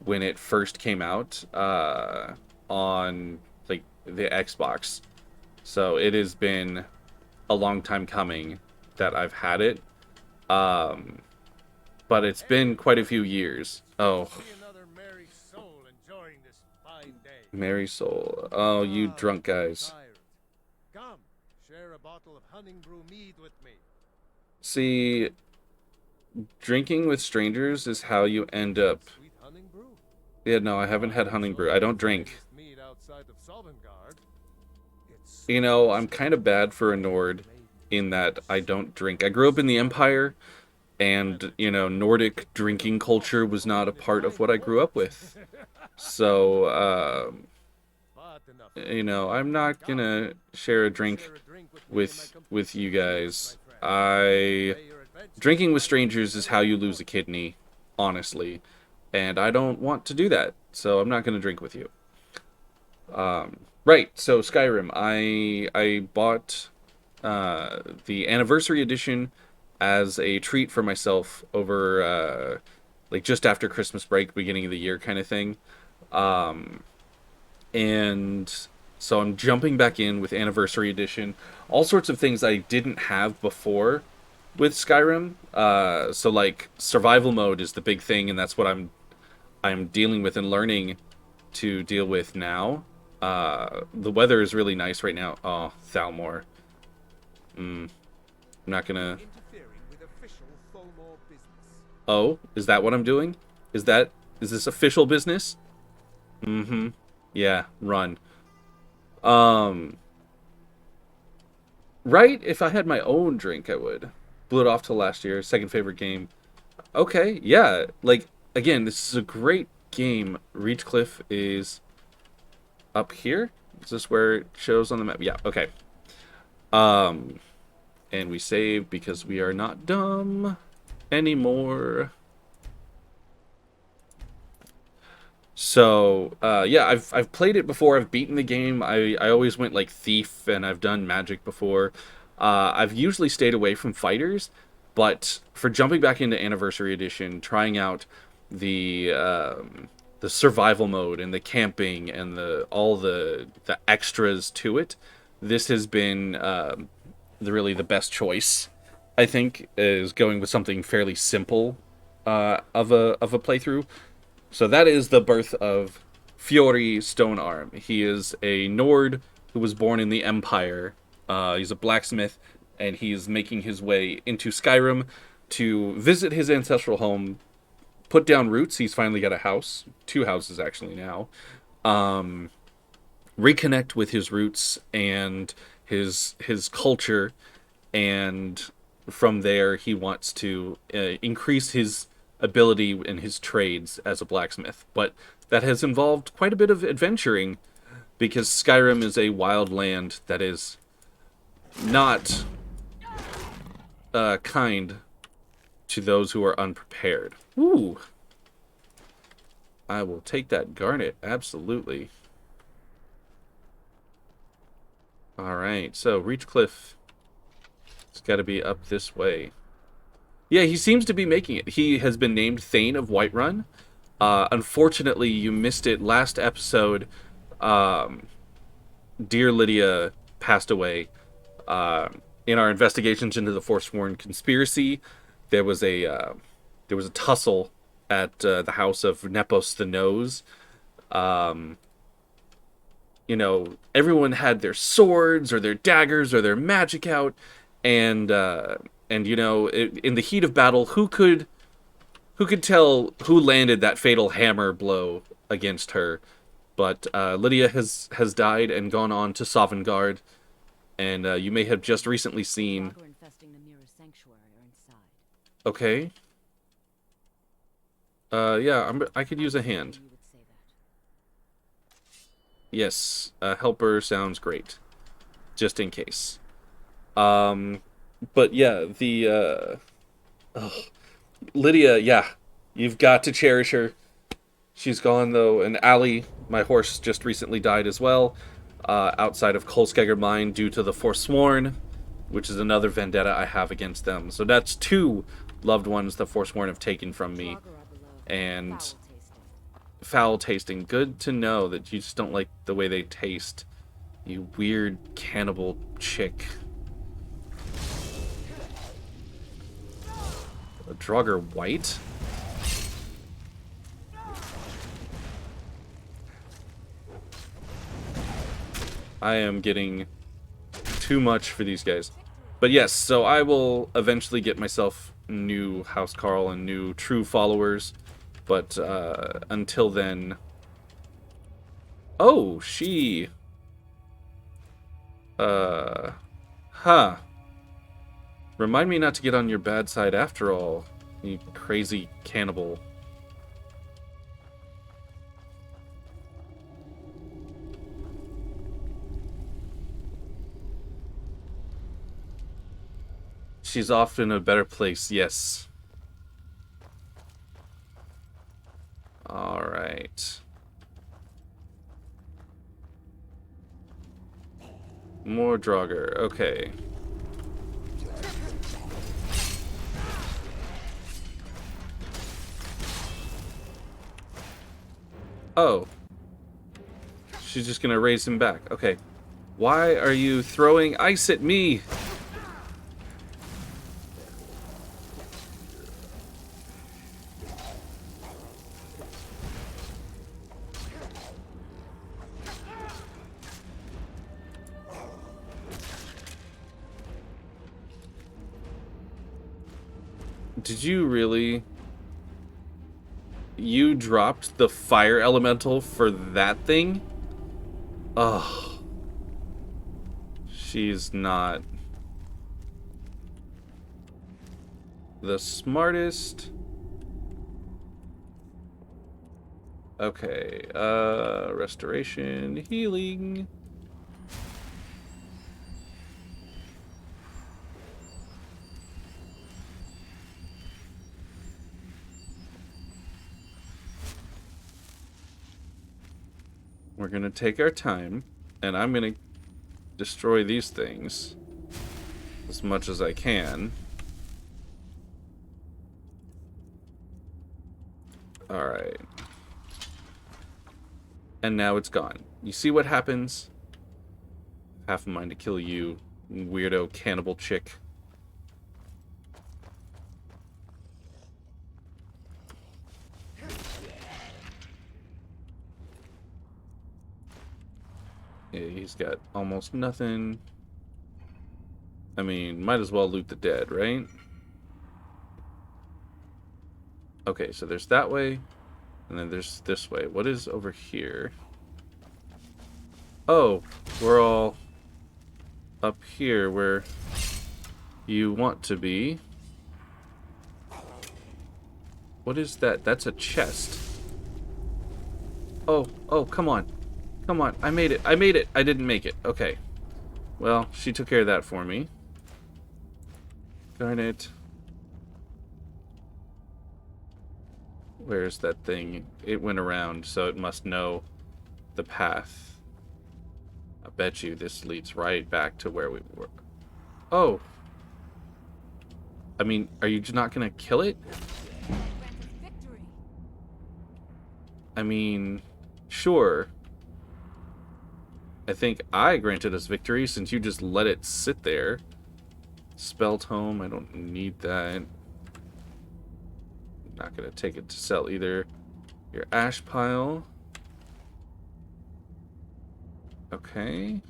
when it first came out on like the Xbox. So it has been a long time coming that I've had it. But it's been quite a few years. Oh. Merry soul. Oh, you drunk guys. Come, share a bottle of honey brew mead with me. See, drinking with strangers is how you end up. Sweet honey brew? Yeah, no, I haven't had honey brew. I don't drink. Mead outside of Sovngarde. It's you know, I'm kind of bad for a Nord in that I don't drink. I grew up in the Empire, and, you know, Nordic drinking culture was not a part of what I grew up with. So, you know, I'm not gonna share a drink with you guys. Drinking with strangers is how you lose a kidney, honestly, and I don't want to do that, so I'm not gonna drink with you. Right, so Skyrim, I bought the anniversary edition as a treat for myself over like just after Christmas break, beginning of the year kind of thing. And so I'm jumping back in with Anniversary Edition. All sorts of things I didn't have before with Skyrim. So like survival mode is the big thing, and that's what I'm dealing with and learning to deal with now. The weather is really nice right now. Oh, Thalmor. I'm not gonna. Oh, is that what I'm doing? Is this official business? Mm-hmm. Yeah, run. Right? If I had my own drink, I would. Blew it off to last year. Second favorite game. Okay, yeah. Like, again, this is a great game. Reachcliff is up here. Is this where it shows on the map? Yeah, okay. And we save because we are not dumb anymore. So, yeah, I've played it before. I've beaten the game. I always went like Thief, and I've done Magic before. I've usually stayed away from fighters, but for jumping back into Anniversary Edition, trying out the survival mode and the camping and all the extras to it, this has been really the best choice. I think is going with something fairly simple of a playthrough. So that is the birth of Fjori Stonearm. He is a Nord who was born in the Empire. He's a blacksmith, and he's making his way into Skyrim to visit his ancestral home, put down roots. He's finally got a house, 2 houses actually now. Reconnect with his roots and his culture, and from there he wants to increase his ability in his trades as a blacksmith. But that has involved quite a bit of adventuring, because Skyrim is a wild land that is not kind to those who are unprepared. Ooh. I will take that garnet, absolutely. Alright, so Reachcliff, it's got to be up this way. Yeah, he seems to be making it. He has been named Thane of Whiterun. Unfortunately, you missed it last episode. Dear Lydia passed away. In our investigations into the Forsworn Conspiracy, there was a tussle at the house of Nepos the Nose. You know, everyone had their swords or their daggers or their magic out, and you know, in the heat of battle, who could tell who landed that fatal hammer blow against her? But Lydia has died and gone on to Sovngarde, and you may have just recently seen. Okay. Yeah, I could use a hand. Yes, helper sounds great, just in case. But yeah, Lydia, yeah, you've got to cherish her. She's gone, though, and Ali, my horse, just recently died as well, outside of Cidhna Mine due to the Forsworn, which is another vendetta I have against them. So that's 2 loved ones the Forsworn have taken from me, and foul tasting. Good to know that you just don't like the way they taste, you weird cannibal chick. A Draugr White? I am getting too much for these guys. But yes, so I will eventually get myself new housecarl and new true followers. But until then... Oh, she... Huh. Remind me not to get on your bad side after all, you crazy cannibal. She's off in a better place, yes. Alright. More Draugr, okay. Oh. She's just gonna raise him back. Okay. Why are you throwing ice at me? Did you really? You dropped the fire elemental for that thing? Ugh. She's not the smartest. Okay, restoration, healing. We're gonna take our time, and I'm gonna destroy these things as much as I can. Alright. And now it's gone. You see what happens? Half a mind to kill you, weirdo cannibal chick. Yeah, he's got almost nothing. I mean, might as well loot the dead, right? Okay, so there's that way, and then there's this way. What is over here? Oh, we're all up here where you want to be. What is that? That's a chest. Oh, come on. Come on, I made it. I made it. I didn't make it. Okay. Well, she took care of that for me. Darn it. Where's that thing? It went around, so it must know the path. I bet you this leads right back to where we were. Oh. I mean, are you not gonna kill it? I mean, sure. I think I granted us victory since you just let it sit there. Spell tome, I don't need that. Not gonna take it to sell either. Your ash pile. Okay.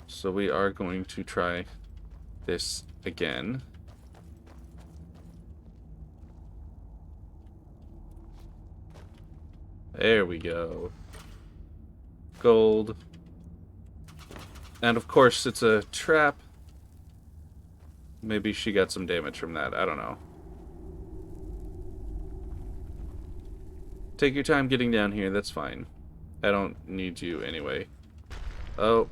So we are going to try this again. There we go. Gold. And of course it's a trap. Maybe she got some damage from that. I don't know. Take your time getting down here. That's fine. I don't need you anyway. Oh.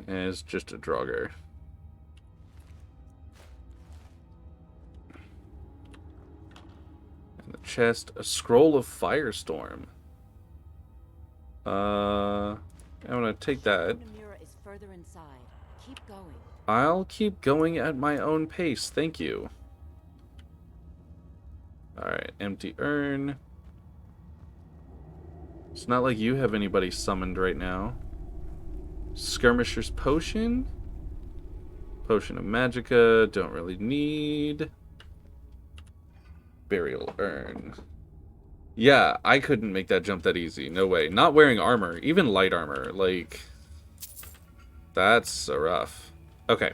And it's just a Draugr. And the chest. A scroll of Firestorm. I'm gonna take that. Further inside. Keep going. I'll keep going at my own pace. Thank you. Alright, empty urn. It's not like you have anybody summoned right now. Skirmisher's Potion. Potion of Magicka. Don't really need. Burial Urn. Yeah, I couldn't make that jump that easy. No way. Not wearing armor. Even light armor. Like... That's rough. Okay.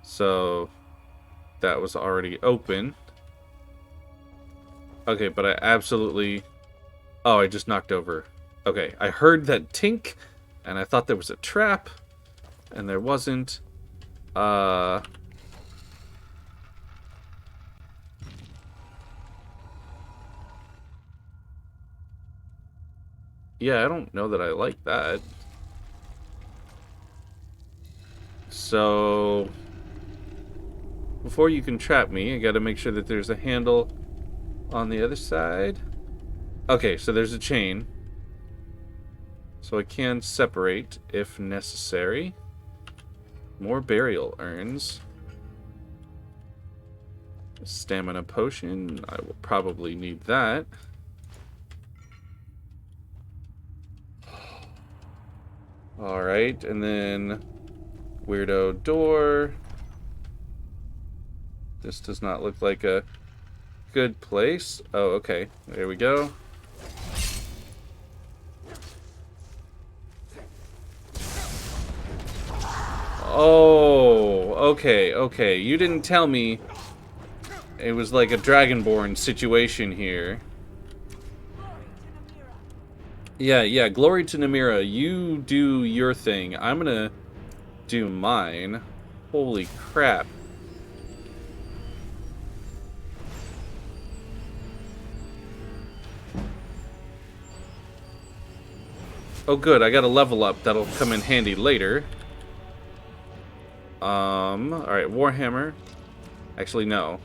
So, that was already open. Okay, but I absolutely... Oh, I just knocked over. Okay, I heard that tink, and I thought there was a trap, and there wasn't. Yeah, I don't know that I like that. So... Before you can trap me, I gotta make sure that there's a handle on the other side. Okay, so there's a chain. So I can separate if necessary. More burial urns. Stamina potion. I will probably need that. Alright, and then weirdo door. This does not look like a good place. Oh, okay. There we go. Oh, okay, okay. You didn't tell me it was like a Dragonborn situation here. Yeah, glory to Namira. You do your thing. I'm gonna do mine. Holy crap. Oh good, I got a level up that'll come in handy later. Alright, Warhammer. Actually, no.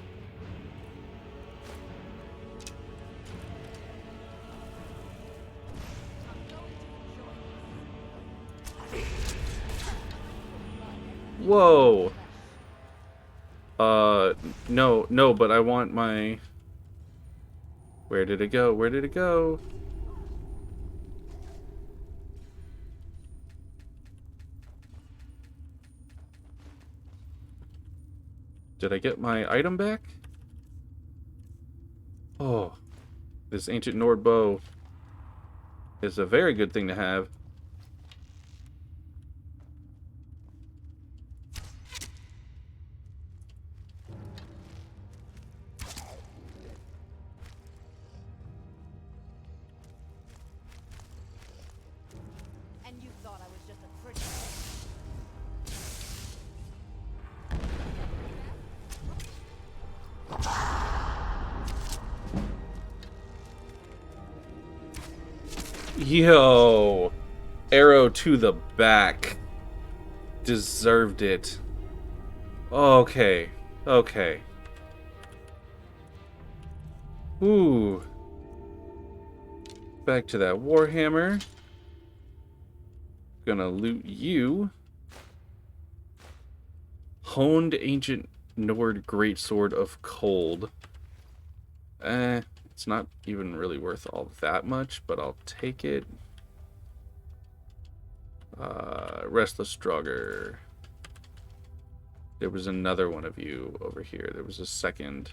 Whoa. No, but I want my... Where did it go? Where did it go? Did I get my item back? Oh, this ancient Nord bow is a very good thing to have. And you thought I was just a pretty... Yo, arrow to the back. Deserved it. Okay, okay. Ooh. Back to that Warhammer. Gonna loot you. Honed Ancient Nord Greatsword of Cold. It's not even really worth all that much, but I'll take it. Restless Draugr. There was another one of you over here. There was a second.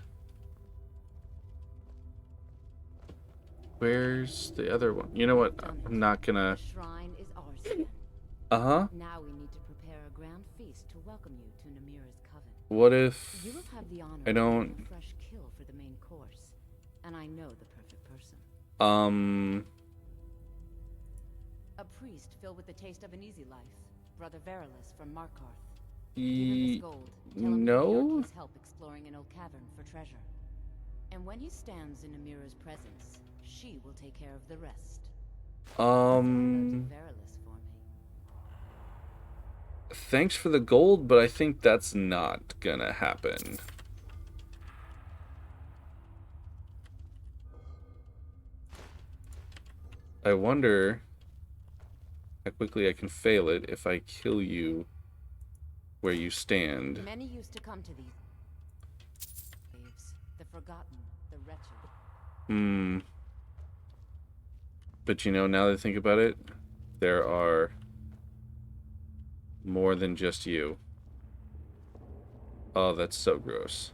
Where's the other one? You know what? I'm not gonna... The shrine is ours again. Uh-huh. Now we need to prepare a grand feast to welcome you to Namira's coven. What if You will have the honor I don't... of a fresh kill for the main course, and I know the perfect person. A priest filled with the taste of an easy life, Brother Verilus from Markarth. Give him his gold. Tell him No? to his help exploring an old cavern for treasure. And when he stands in Namira's presence, she will take care of the rest. Verilus for me. Thanks for the gold, but I think that's not gonna happen. I wonder how quickly I can fail it if I kill you where you stand. Many used to come to these caves, the forgotten, the wretched. But you know, now that I think about it, there are more than just you. Oh, that's so gross.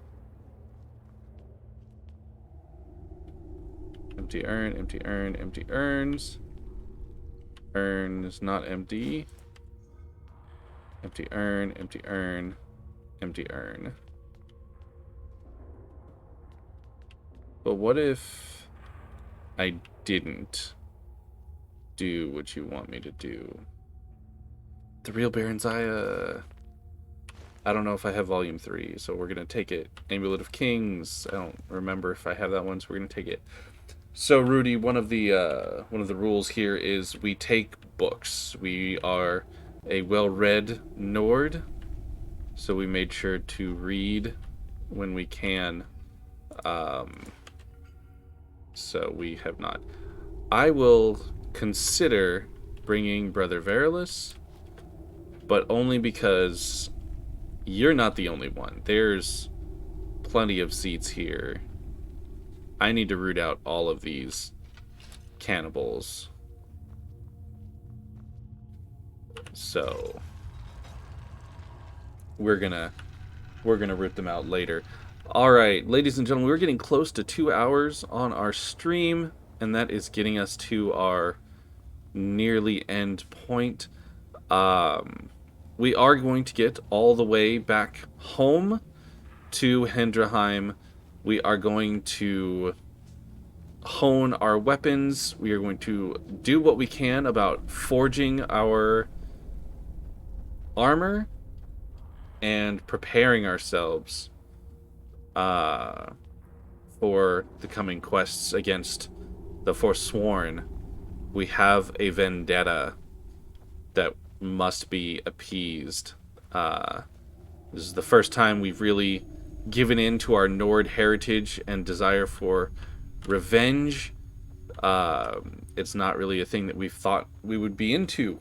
Empty urn, empty urn, empty urns. Urn is not empty. Empty urn, empty urn, empty urn. But what if I didn't do what you want me to do? The real Baron's Eye, I don't know if I have volume 3, so we're gonna take it. Amulet of Kings, I don't remember if I have that one, so we're gonna take it. So Rudy, one of the rules here is we take books. We are a well-read Nord, so we made sure to read when we can. So we have not. I will consider bringing Brother Verilus, but only because you're not the only one. There's plenty of seats here. I need to root out all of these cannibals. So we're gonna root them out later. Alright, ladies and gentlemen, we're getting close to 2 hours on our stream, and that is getting us to our nearly end point. We are going to get all the way back home to Hendrheim. We are going to hone our weapons. We are going to do what we can about forging our armor and preparing ourselves for the coming quests against the Forsworn. We have a vendetta that must be appeased. This is the first time we've really given in to our Nord heritage and desire for revenge. It's not really a thing that we thought we would be into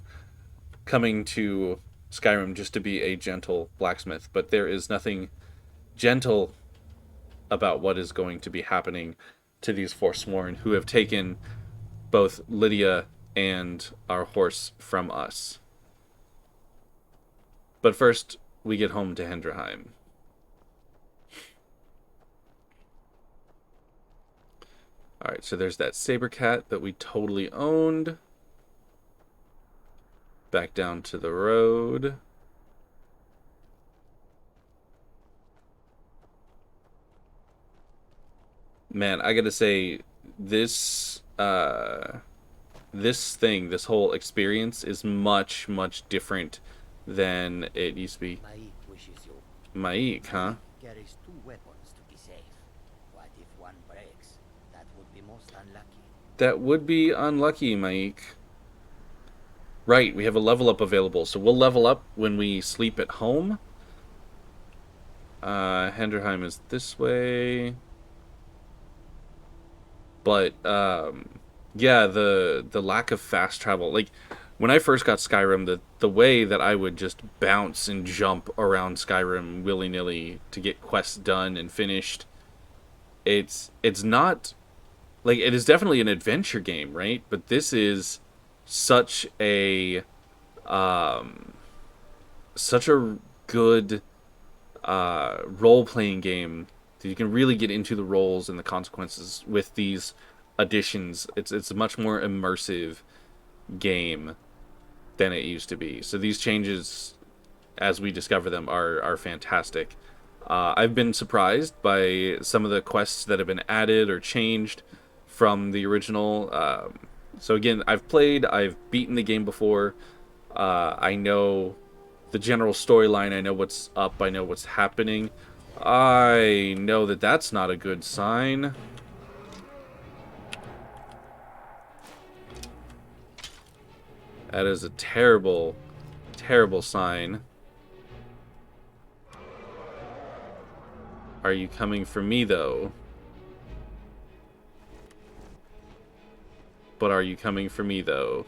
coming to Skyrim just to be a gentle blacksmith, but there is nothing gentle about what is going to be happening to these Forsworn who have taken both Lydia and our horse from us. But first, we get home to Hendrheim. Alright, so there's that saber cat that we totally owned. Back down to the road. Man, I gotta say, this whole experience is much, much different than it used to be. Maik, huh? Carries 2 weapons to be safe. What if one breaks? That would be most unlucky. That would be unlucky, Maik. Right, we have a level up available, so we'll level up when we sleep at home. Hendrheim is this way. But, yeah, the lack of fast travel. Like, when I first got Skyrim, the way that I would just bounce and jump around Skyrim willy-nilly to get quests done and finished, it's not... Like, it is definitely an adventure game, right? But this is such a good role-playing game that you can really get into the roles and the consequences with these additions. It's a much more immersive game than it used to be. So these changes, as we discover them, are fantastic. I've been surprised by some of the quests that have been added or changed from the original. So again, I've beaten the game before. I know the general storyline. I know what's up. I know what's happening. I know that that's not a good sign. That is a terrible, terrible sign. Are you coming for me, though? But are you coming for me, though?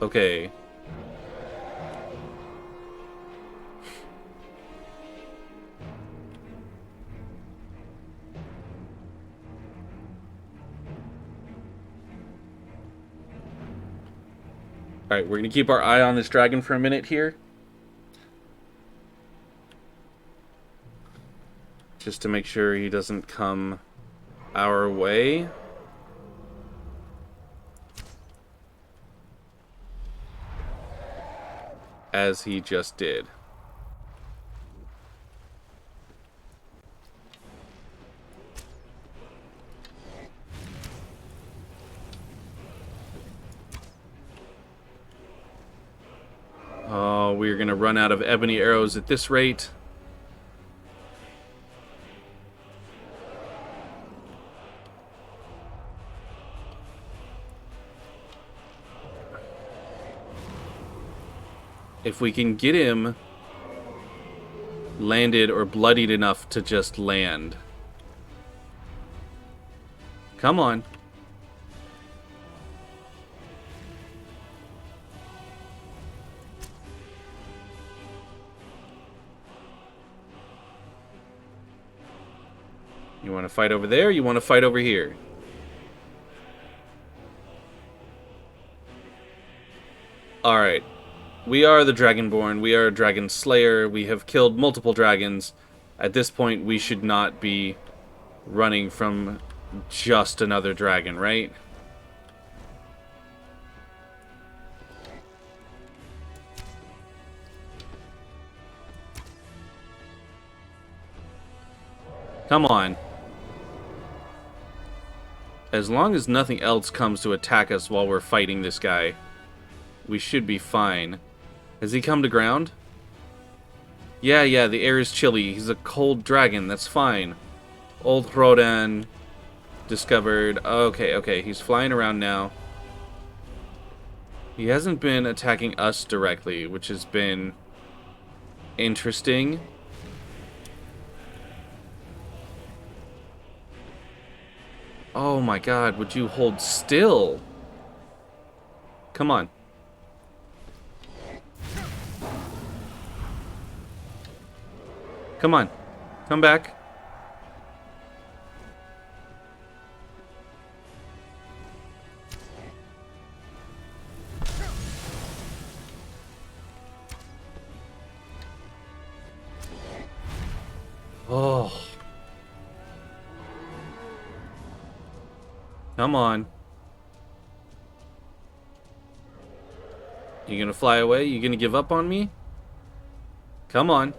Okay. Alright, we're going to keep our eye on this dragon for a minute here. Just to make sure he doesn't come our way. as he just did. Oh, we're going to run out of ebony arrows at this rate. If we can get him landed or bloodied enough to just land. Come on. You want to fight over there? You want to fight over here? Alright. We are the Dragonborn. We are a Dragon Slayer. We have killed multiple dragons. At this point, we should not be running from just another dragon, right? Come on. As long as nothing else comes to attack us while we're fighting this guy, we should be fine. Has he come to ground? Yeah, the air is chilly. He's a cold dragon. That's fine. Old Rodan discovered. Okay. He's flying around now. He hasn't been attacking us directly, which has been interesting. Oh my god, would you hold still? Come on. Come on. Come back. Oh. Come on. You gonna fly away? You gonna give up on me? Come on.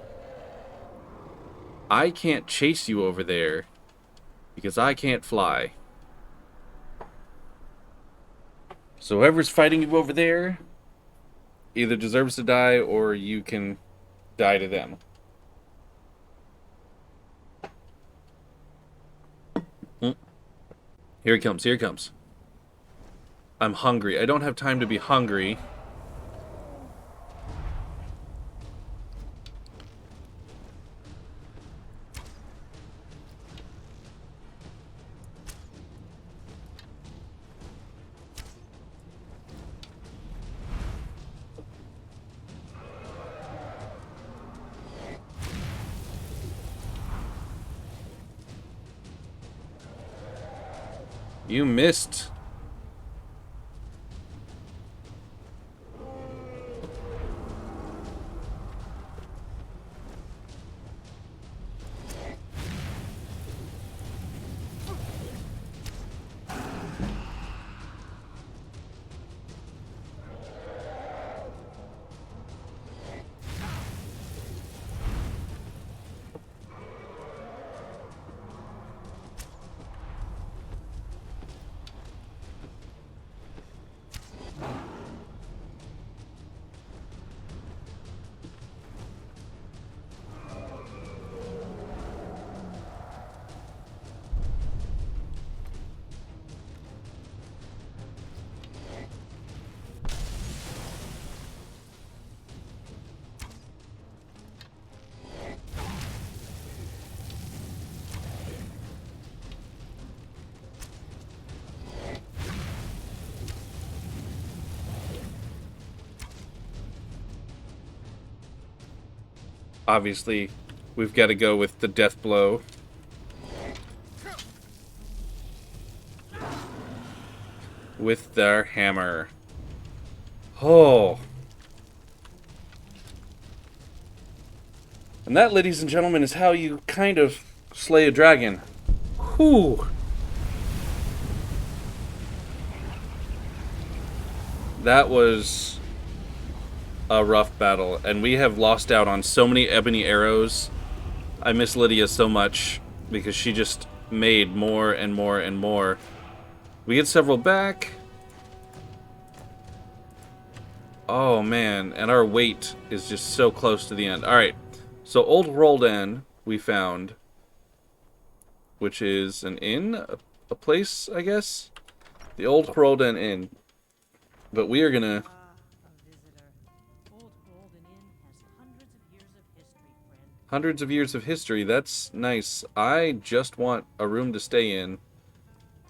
I can't chase you over there because I can't fly. So whoever's fighting you over there either deserves to die or you can die to them. Here he comes, here he comes. I'm hungry. I don't have time to be hungry. You missed. Obviously, we've got to go with the death blow. With their hammer. Oh. And that, ladies and gentlemen, is how you kind of slay a dragon. Whew. That was a rough battle, and we have lost out on so many ebony arrows. I miss Lydia so much because she just made more and more and more. We get several back. Oh man, and our weight is just so close to the end. Alright, so Old Roldan we found, which is an inn, a place, I guess? The Old Roldan Inn. But we are gonna... Hundreds of years of history, that's nice. I just want a room to stay in.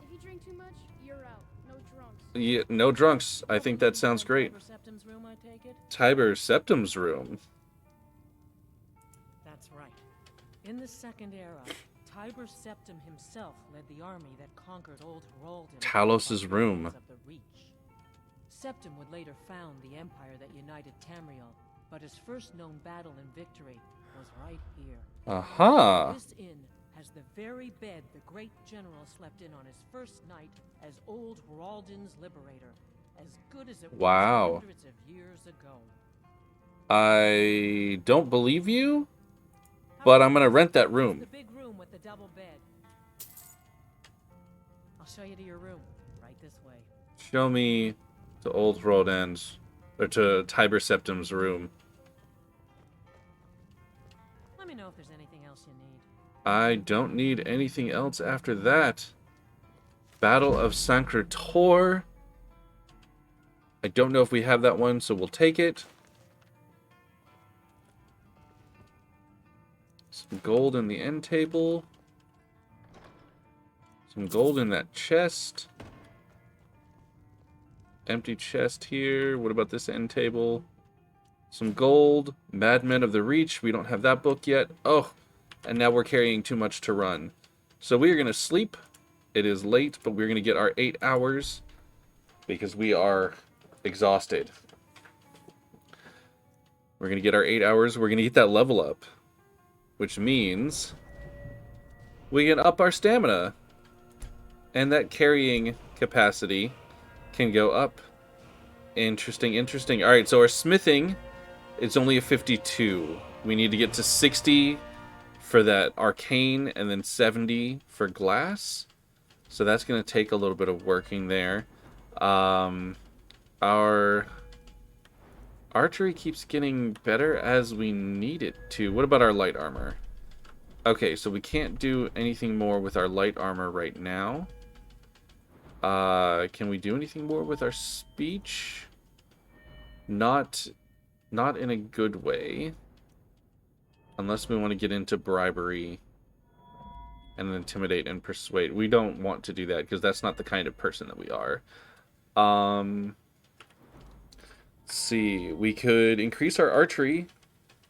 If you drink too much, you're out. No drunks. Yeah, no drunks. I think that sounds great. Tiber Septim's room, I take it? Tiber Septim's room. That's right. In the Second Era, Tiber Septim himself led the army that conquered Old Hroldan. Talos's room. Of the Reach. Septim would later found the empire that united Tamriel, but his first known battle and victory was right here. Aha! This inn has the very bed the great general slept in on his first night as Old Hroldan's liberator, as good as it was hundreds of years ago. I don't believe you, but I'm gonna rent that room. The big room with the double bed. I'll show you to your room, right this way. Show me to Old Hroldan's, or to Tiber Septim's room. Let me know if there's anything else you need. I don't need anything else after that. Battle of Sancre Tor. I don't know if we have that one, so we'll take it. Some gold in the end table. Some gold in that chest. Empty chest here. What about this end table? Some gold. Madmen of the Reach. We don't have that book yet. Oh, and now we're carrying too much to run. So we are going to sleep. It is late, but we're going to get our 8 hours because we are exhausted. We're going to get our 8 hours. We're going to get that level up, which means we can up our stamina. And that carrying capacity can go up. Interesting, interesting. All right, so our smithing, it's only a 52. We need to get to 60 for that arcane and then 70 for glass. So that's going to take a little bit of working there. Our archery keeps getting better as we need it to. What about our light armor? Okay, so we can't do anything more with our light armor right now. Can we do anything more with our speech? Not in a good way. Unless we want to get into bribery and intimidate and persuade. We don't want to do that because that's not the kind of person that we are. Let's see. We could increase our archery.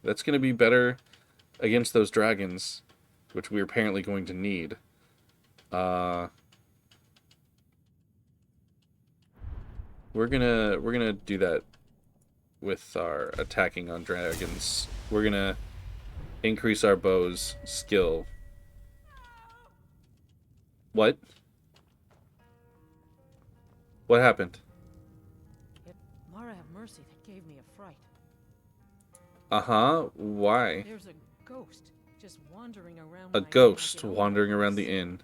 That's going to be better against those dragons, which we're apparently going to need. We're gonna do that with our attacking on dragons. We're gonna increase our bow's skill. What? What happened? Mara have mercy, that gave me a fright. Uh-huh. Why? There's a ghost just wandering around. A ghost wandering around the inn.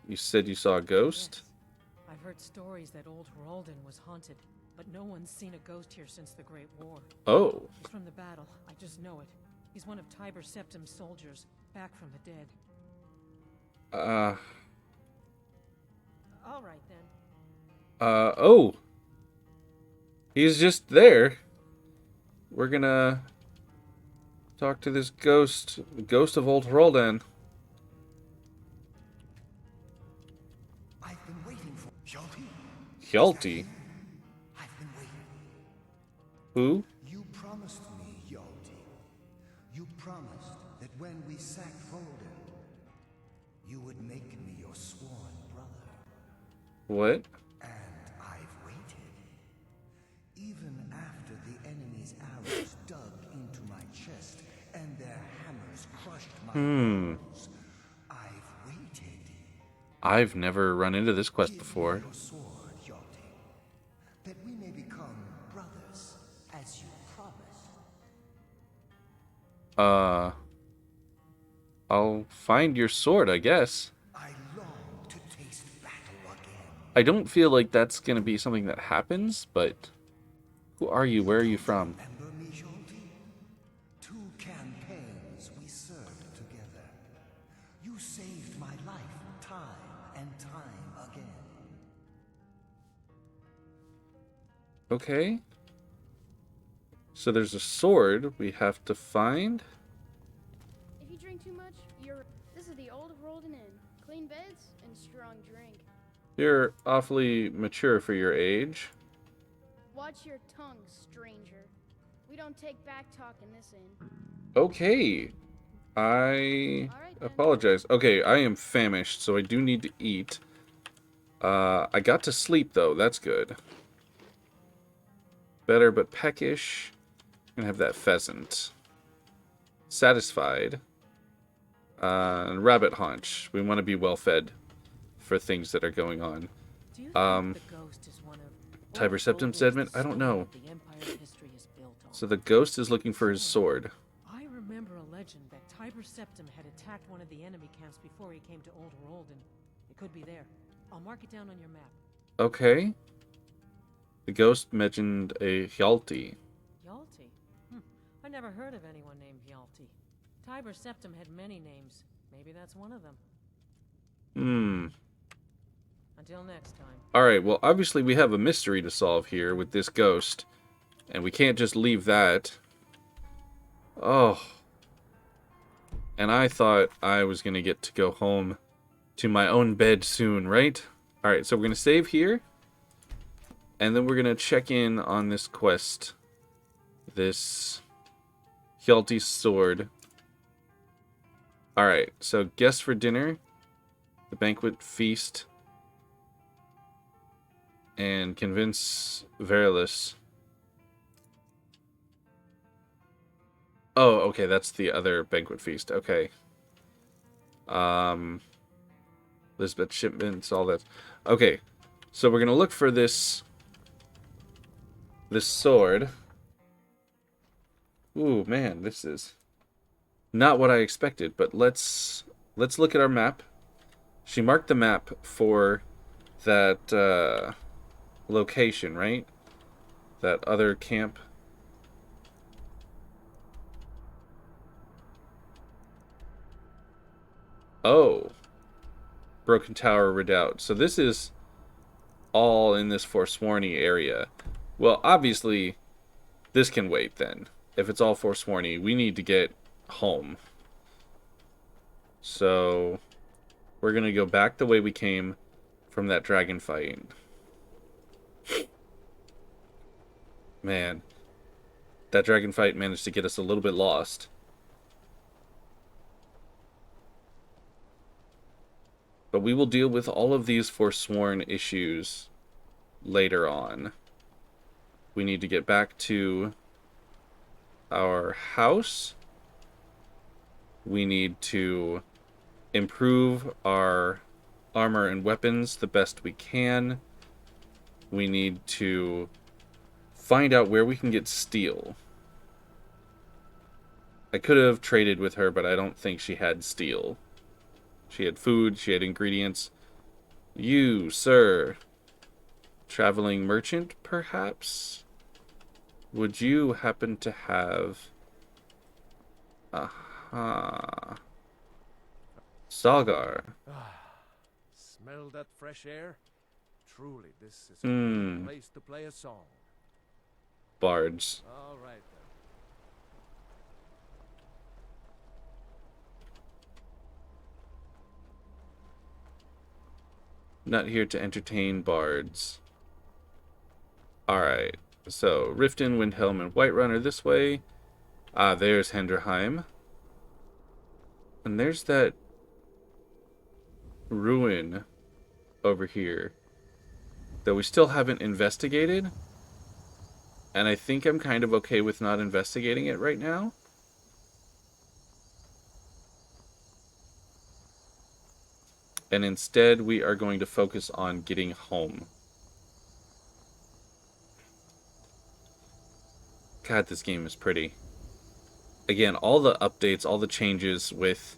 You said you saw a ghost? Yes. I've heard stories that Old Hroldan was haunted, but no one's seen a ghost here since the Great War. Oh. It's from the battle. I just know it. He's one of Tiber Septim's soldiers, back from the dead. All right then. Oh. He's just there. We're gonna talk to this ghost, the ghost of Old Hroldan. I've been waiting for Hjalti. Hjalti? I've been waiting. Who? You promised me, Hjalti. You promised that when we sacked Volden, you would make me your sworn brother. What? And I've waited. Even after the enemy's arrows dug into my chest and their hammers crushed my bones, I've waited. I've never run into this quest before. Give me your sword, Hjalti, that we may become brothers. as you promised. I'll find your sword, I guess. I long to taste battle again. I don't feel like that's gonna be something that happens, but who are you? Where are you from? Remember me, Jolty? 2 campaigns we served together. You saved my life time and time again. Okay. So there's a sword we have to find. If you drink too much, this is the old Rolden Inn. Clean beds and strong drink. You're awfully mature for your age. Watch your tongue, stranger. We don't take back talk in this inn. Okay. I apologize. Okay, I am famished, so I do need to eat. I got to sleep, though. That's good. Better but peckish. I'm gonna have that pheasant. Satisfied. Rabbit haunch. We want to be well fed for things that are going on. Tiber Septim sediment? I don't know. So the ghost is looking for his sword. I remember a legend that Tiber Septim had attacked one of the enemy camps before he came to Old Rolden. It could be there. I'll mark it down on your map. Okay. The ghost mentioned a Hjalti. Hjalti? I never heard of anyone named Hjalti. Tiber Septim had many names. Maybe that's one of them. Until next time. Alright, well, obviously we have a mystery to solve here with this ghost. And we can't just leave that. Oh. And I thought I was going to get to go home to my own bed soon, right? Alright, so we're going to save here. And then we're going to check in on this quest. This Hjalti's sword. Alright, so guests for dinner. The banquet feast. And convince Verilus. Oh, okay, that's the other banquet feast. Okay. Lisbeth shipments, all that. Okay, so we're gonna look for this sword. Ooh, man, this is not what I expected. But let's look at our map. She marked the map for that location, right? That other camp. Oh. Broken Tower Redoubt. So this is all in this Forsworny area. Well, obviously, this can wait then. If it's all Forsworny, we need to get home. So, we're going to go back the way we came from that dragon fight. Man, that dragon fight managed to get us a little bit lost. But we will deal with all of these Forsworn issues later on. We need to get back to our house. We need to improve our armor and weapons the best we can. We need to find out where we can get steel. I could have traded with her, but I don't think she had steel. She had food, she had ingredients. You, sir, traveling merchant, perhaps? Would you happen to have... Aha. Salgar. Smell that fresh air? Truly, this is a good place to play a song. Bards. All right, then. Not here to entertain bards. Alright. So, Riften, Windhelm, and Whiterun are this way. Ah, there's Henderheim. And there's that ruin over here that we still haven't investigated. And I think I'm kind of okay with not investigating it right now. And instead, we are going to focus on getting home. God, this game is pretty. Again, all the updates, all the changes with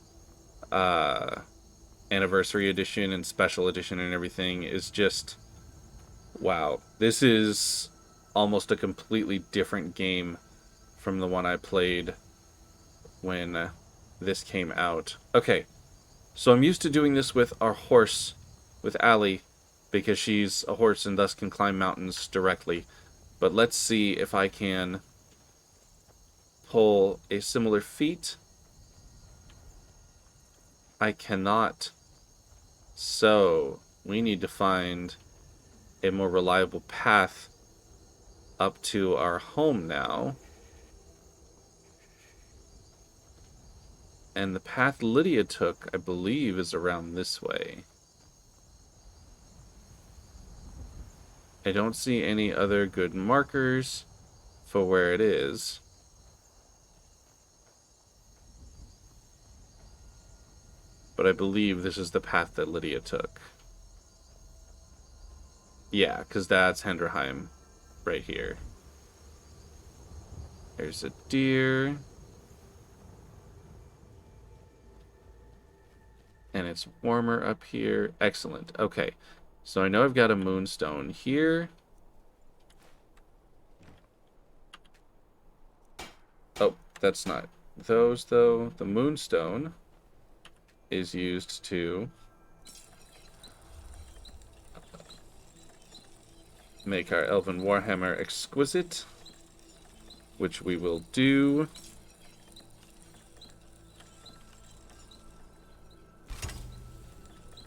Anniversary Edition and Special Edition and everything is just... Wow. This is almost a completely different game from the one I played when this came out. Okay, so I'm used to doing this with our horse, with Allie, because she's a horse and thus can climb mountains directly. But let's see if I can pull a similar feat. I cannot. So, we need to find a more reliable path up to our home now. And the path Lydia took, I believe, is around this way. I don't see any other good markers for where it is. But I believe this is the path that Lydia took. Yeah, because that's Hendrheim right here. There's a deer. And it's warmer up here. Excellent. Okay. So I know I've got a moonstone here. Oh, that's not those, though. The moonstone is used to make our Elven Warhammer exquisite, which we will do.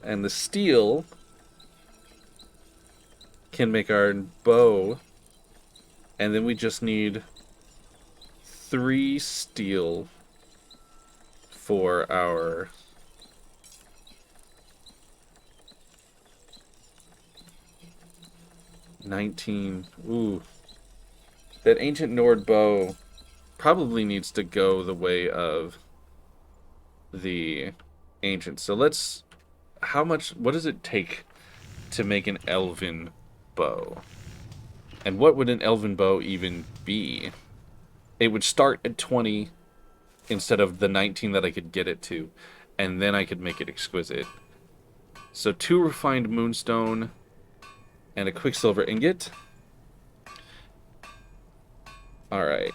And the steel can make our bow, and then we just need 3 steel for our Ooh. That ancient Nord bow probably needs to go the way of the ancients. So let's... what does it take to make an elven bow? And what would an elven bow even be? It would start at 20 instead of the 19 that I could get it to, and then I could make it exquisite. So 2 refined moonstone and a quicksilver ingot. Alright.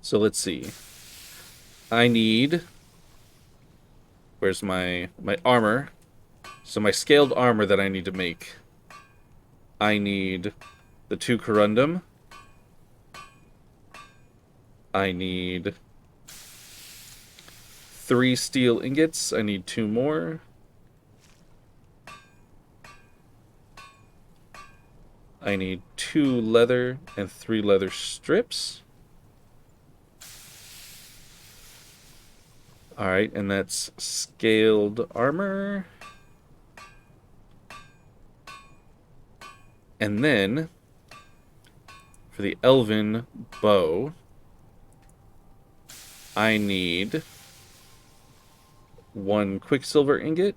So let's see. I need... Where's my armor? So my scaled armor that I need to make. I need the 2 corundum. I need 3 steel ingots. I need 2 more. I need 2 leather and 3 leather strips. Alright, and that's scaled armor. And then, for the elven bow, I need 1 quicksilver ingot.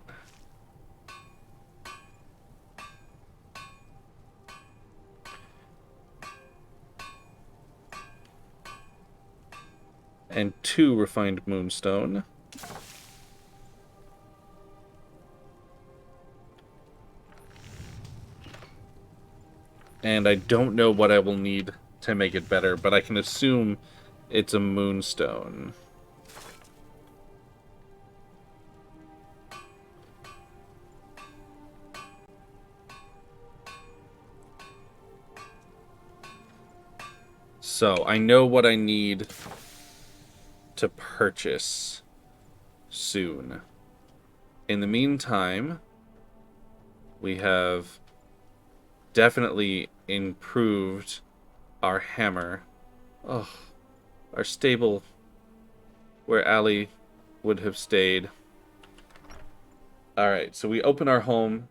And 2 refined moonstone. And I don't know what I will need to make it better, but I can assume it's a moonstone. So, I know what I need to purchase soon. In the meantime, we have definitely improved our hammer. Oh, our stable where Allie would have stayed. Alright, so we open our home.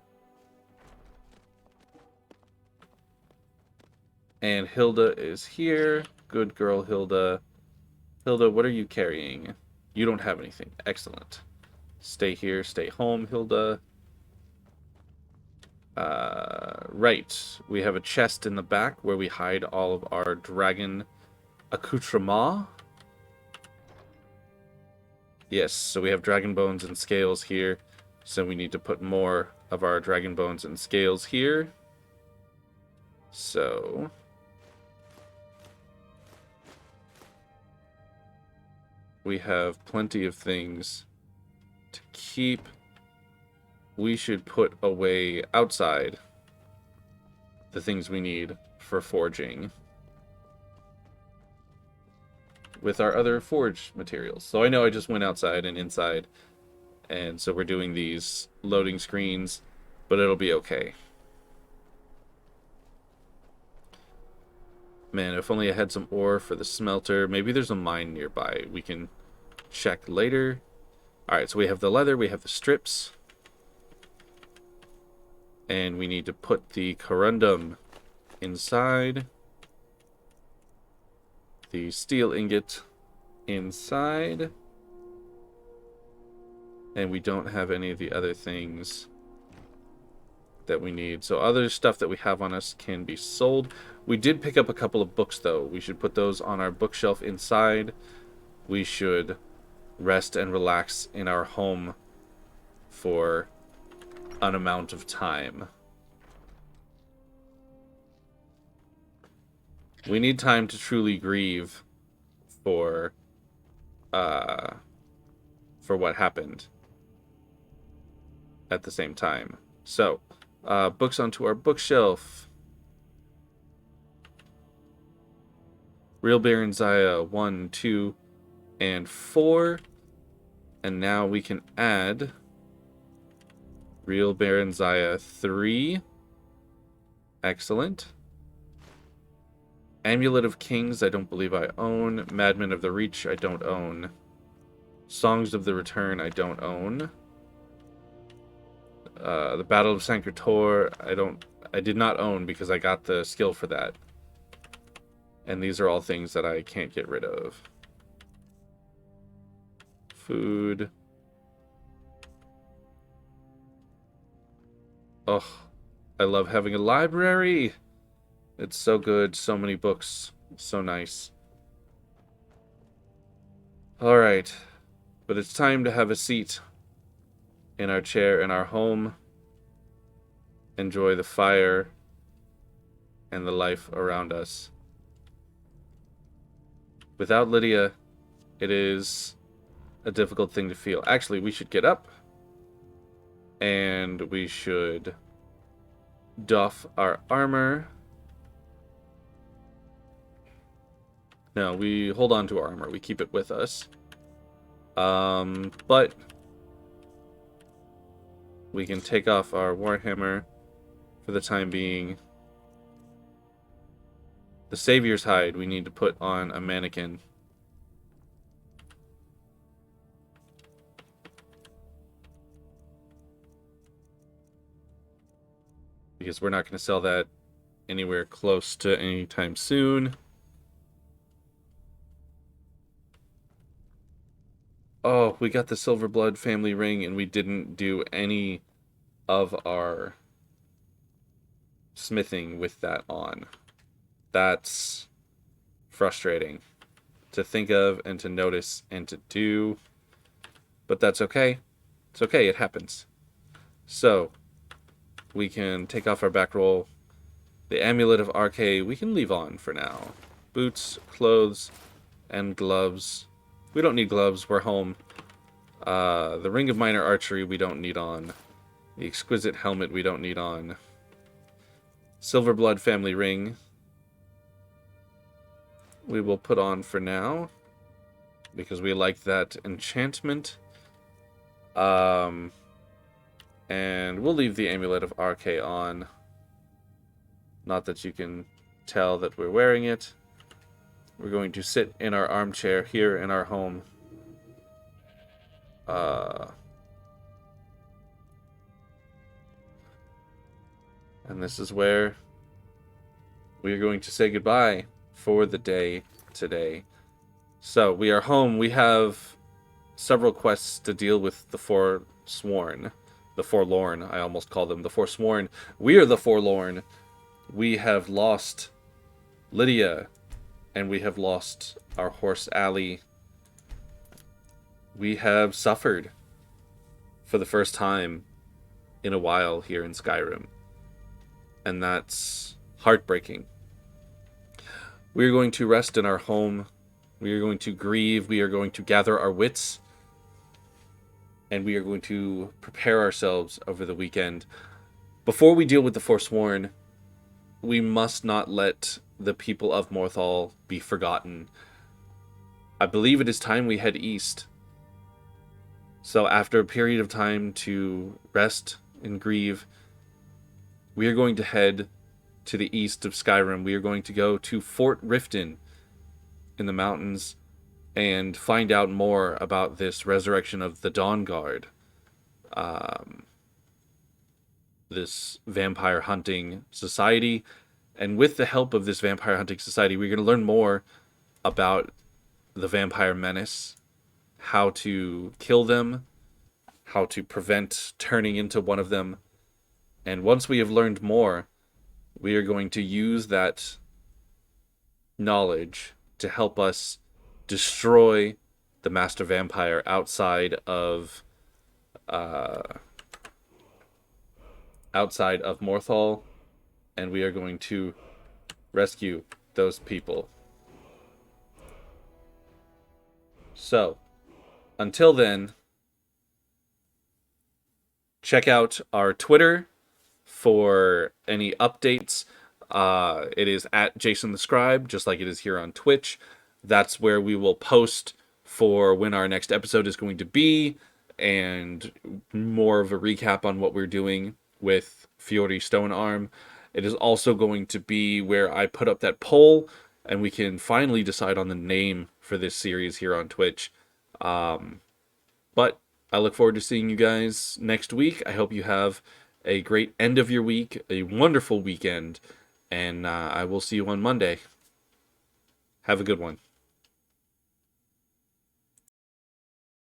And Hilda is here. Good girl, Hilda. Hilda, what are you carrying? You don't have anything. Excellent. Stay here. Stay home, Hilda. Right. We have a chest in the back where we hide all of our dragon accoutrements. Yes, so we have dragon bones and scales here. So we need to put more of our dragon bones and scales here. So we have plenty of things to keep. We should put away outside the things we need for forging with our other forge materials. So I know I just went outside and inside, and so we're doing these loading screens, but it'll be okay. Man, if only I had some ore for the smelter. Maybe there's a mine nearby. We can check later. Alright, so we have the leather, we have the strips. And we need to put the corundum inside. The steel ingot inside. And we don't have any of the other things that we need. So other stuff that we have on us can be sold. We did pick up a couple of books, though. We should put those on our bookshelf inside. We should rest and relax in our home for an amount of time. We need time to truly grieve for what happened at the same time. So, books onto our bookshelf. Real Baron Zaya 1, 2, and 4. And now we can add Real Baron Zaya 3. Excellent. Amulet of Kings, I don't believe I own. Madmen of the Reach, I don't own. Songs of the Return, I don't own. The Battle of Sanctor, I did not own because I got the skill for that. And these are all things that I can't get rid of. Food. Oh, I love having a library. It's so good. So many books. So nice. Alright. But it's time to have a seat in our chair in our home. Enjoy the fire and the life around us. Without Lydia, it is a difficult thing to feel. Actually, we should get up. And we should doff our armor. No, we hold on to our armor. We keep it with us. But we can take off our Warhammer for the time being. The Savior's Hide we need to put on a mannequin. Because we're not going to sell that anywhere close to anytime soon. Oh, we got the Silverblood family ring and we didn't do any of our smithing with that on. That's frustrating to think of and to notice and to do. But that's okay. It's okay, it happens. So, we can take off our back roll. The Amulet of RK we can leave on for now. Boots, clothes, and gloves. We don't need gloves, we're home. The Ring of Minor Archery we don't need on. The Exquisite Helmet we don't need on. Silverblood family ring we will put on for now. Because we like that enchantment. And we'll leave the Amulet of RK on. Not that you can tell that we're wearing it. We're going to sit in our armchair here in our home. And this is where we are going to say goodbye for the day today. So, we are home. We have several quests to deal with the Forsworn. the Forlorn. I almost called them the Forsworn. We are the Forlorn. We have lost Lydia, and we have lost our horse Allie. We have suffered for the first time in a while here in Skyrim. And that's heartbreaking. We are going to rest in our home. We are going to grieve. We are going to gather our wits. And we are going to prepare ourselves over the weekend. Before we deal with the Forsworn, we must not let the people of Morthal be forgotten. I believe it is time we head east. So after a period of time to rest and grieve, we are going to head to the east of Skyrim. We are going to go to Fort Riften in the mountains and find out more about this resurrection of the Dawn Guard. This vampire hunting society. And with the help of this vampire hunting society, we're going to learn more about the vampire menace, how to kill them, how to prevent turning into one of them. And once we have learned more, we are going to use that knowledge to help us destroy the Master Vampire outside of Morthal, and we are going to rescue those people. So, until then, check out our Twitter for any updates. It is at Jason the Scribe, just like it is here on Twitch. That's where we will post for when our next episode is going to be, and more of a recap on what we're doing with Fjori Stonearm. It is also going to be where I put up that poll, and we can finally decide on the name for this series here on Twitch. But I look forward to seeing you guys next week. I hope you have a great end of your week, a wonderful weekend, and I will see you on Monday. Have a good one.